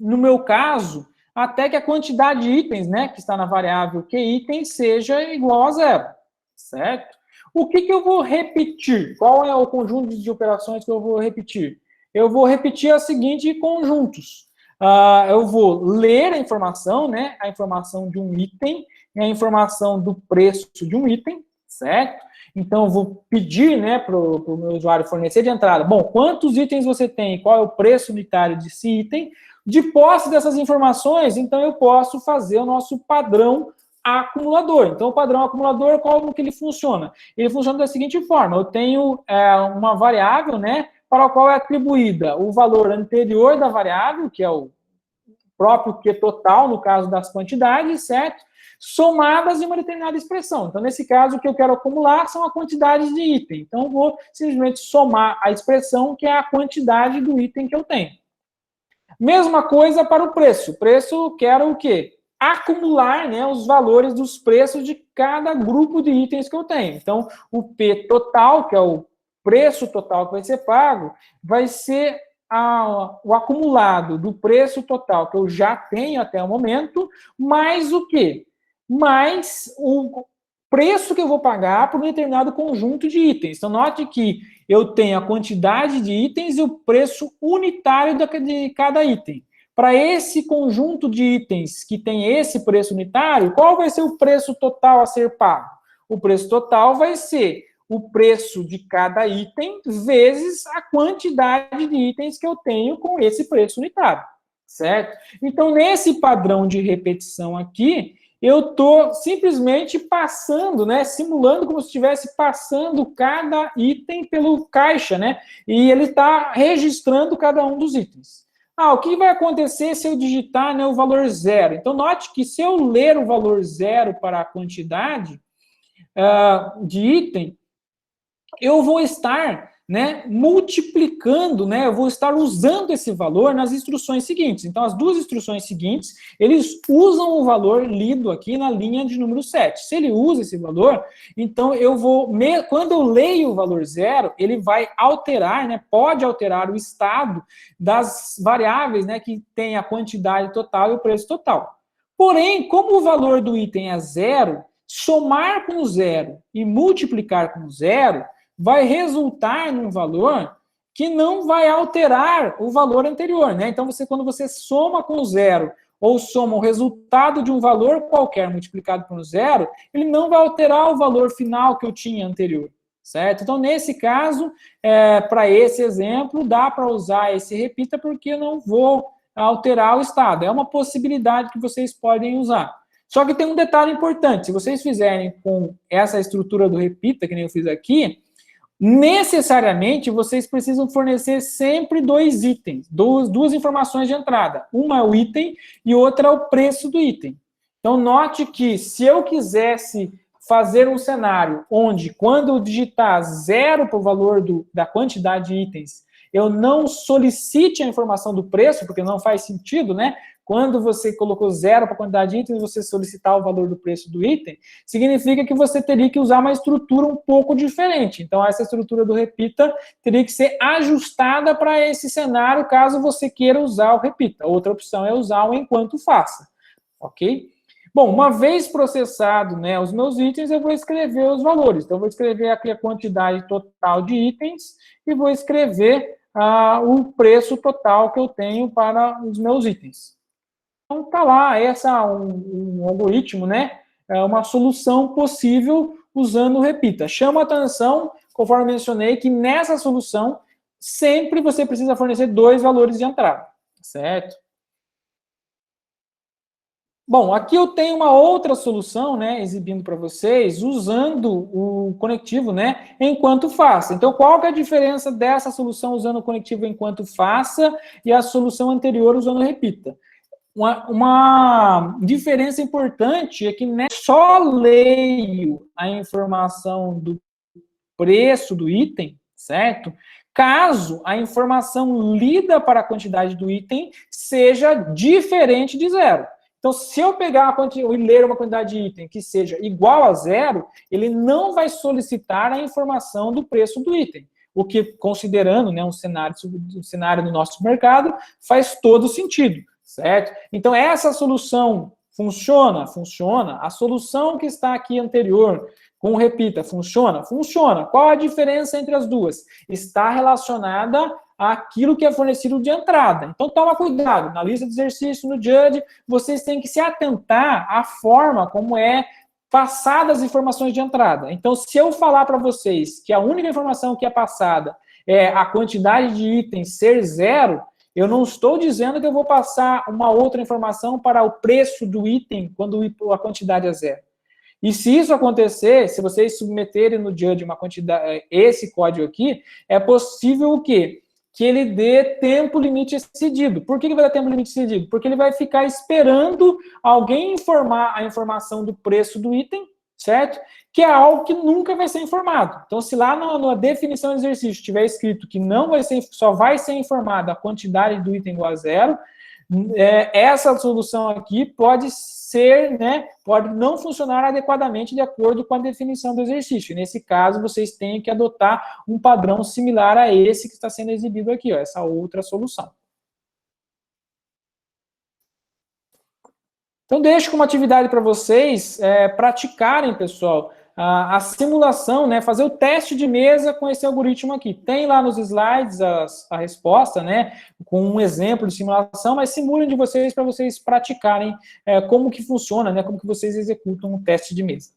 no meu caso, até que a quantidade de itens, né, que está na variável QItem seja igual a 0, certo? O que eu vou repetir? Qual é o conjunto de operações que eu vou repetir? Eu vou repetir a seguinte conjuntos. Eu vou ler a informação, né, a informação de um item, e a informação do preço de um item, certo? Então, eu vou pedir, né, para o meu usuário fornecer de entrada, bom, quantos itens você tem, qual é o preço unitário desse item. De posse dessas informações, então, eu posso fazer o nosso padrão acumulador. Então, o padrão acumulador, como que ele funciona? Ele funciona da seguinte forma, eu tenho uma variável, né, para o qual é atribuída o valor anterior da variável, que é o próprio Q total, no caso das quantidades, certo? Somadas em uma determinada expressão. Então, nesse caso, o que eu quero acumular são a quantidade de item. Então, eu vou simplesmente somar a expressão, que é a quantidade do item que eu tenho. Mesma coisa para o preço. O preço, quero o quê? Acumular, né, os valores dos preços de cada grupo de itens que eu tenho. Então, o P total, que é o preço total que vai ser pago, vai ser o acumulado do preço total que eu já tenho até o momento, mais o quê? Mais o preço que eu vou pagar por um determinado conjunto de itens. Então, note que eu tenho a quantidade de itens e o preço unitário de cada item. Para esse conjunto de itens que tem esse preço unitário, qual vai ser o preço total a ser pago? O preço total vai ser o preço de cada item vezes a quantidade de itens que eu tenho com esse preço unitário, certo? Então, nesse padrão de repetição aqui, eu estou simplesmente passando, né, simulando como se estivesse passando cada item pelo caixa, né, e ele está registrando cada um dos itens. O que vai acontecer se eu digitar, né, o valor zero? Então, note que se eu ler o valor zero para a quantidade de item, eu vou estar, né, multiplicando, né, eu vou estar usando esse valor nas instruções seguintes. Então, as duas instruções seguintes, eles usam o valor lido aqui na linha de número 7. Se ele usa esse valor, então eu vou, quando eu leio o valor zero, ele vai alterar, né, pode alterar o estado das variáveis, né, que tem a quantidade total e o preço total. Porém, como o valor do item é zero, somar com zero e multiplicar com zero vai resultar num valor que não vai alterar o valor anterior, né? Então, quando você soma com zero ou soma o resultado de um valor qualquer multiplicado por zero, ele não vai alterar o valor final que eu tinha anterior, certo? Então, nesse caso, para esse exemplo, dá para usar esse repita porque eu não vou alterar o estado. É uma possibilidade que vocês podem usar. Só que tem um detalhe importante. Se vocês fizerem com essa estrutura do repita, que nem eu fiz aqui, necessariamente vocês precisam fornecer sempre dois itens, duas informações de entrada. Uma é o item e outra é o preço do item. Então, note que se eu quisesse fazer um cenário onde, quando eu digitar zero para o valor da quantidade de itens, eu não solicite a informação do preço, porque não faz sentido, né? Quando você colocou zero para a quantidade de itens, você solicitar o valor do preço do item, significa que você teria que usar uma estrutura um pouco diferente. Então, essa estrutura do repita teria que ser ajustada para esse cenário, caso você queira usar o repita. Outra opção é usar o enquanto faça, ok? Bom, uma vez processado, né, os meus itens, eu vou escrever os valores. Então, eu vou escrever aqui a quantidade total de itens e vou escrever o preço total que eu tenho para os meus itens. Então, está lá, essa é um algoritmo, né? É uma solução possível usando o repita. Chama a atenção, conforme mencionei, que nessa solução, sempre você precisa fornecer dois valores de entrada, certo? Bom, aqui eu tenho uma outra solução, né, exibindo para vocês, usando o conectivo, né, enquanto faça. Então, qual que é a diferença dessa solução usando o conectivo enquanto faça e a solução anterior usando o repita? Uma diferença importante é que só leio a informação do preço do item, certo? Caso a informação lida para a quantidade do item seja diferente de zero. Então, se eu pegar e ler uma quantidade de item que seja igual a zero, ele não vai solicitar a informação do preço do item. O que, considerando, né, um cenário no nosso mercado, faz todo sentido, certo? Então, essa solução funciona? Funciona. A solução que está aqui anterior, com o repita, funciona? Funciona. Qual a diferença entre as duas? Está relacionada àquilo que é fornecido de entrada. Então, toma cuidado. Na lista de exercício, no Judge, vocês têm que se atentar à forma como é passadas as informações de entrada. Então, se eu falar para vocês que a única informação que é passada é a quantidade de itens ser zero, eu não estou dizendo que eu vou passar uma outra informação para o preço do item quando a quantidade é zero. E se isso acontecer, se vocês submeterem no Judge uma quantidade, esse código aqui, é possível o quê? que ele dê tempo limite excedido. Por que ele vai dar tempo limite excedido? Porque ele vai ficar esperando alguém informar a informação do preço do item, certo? Que é algo que nunca vai ser informado. Então, se lá na definição do exercício tiver escrito que não vai ser, só vai ser informada a quantidade do item igual a zero, essa solução aqui pode ser, né, pode não funcionar adequadamente de acordo com a definição do exercício. Nesse caso, vocês têm que adotar um padrão similar a esse que está sendo exibido aqui, ó, essa outra solução. Então, deixo como atividade para vocês praticarem, pessoal, a simulação, né, fazer o teste de mesa com esse algoritmo aqui. Tem lá nos slides a resposta, né, com um exemplo de simulação, mas simulem de vocês para vocês praticarem como que funciona, né, como que vocês executam um teste de mesa.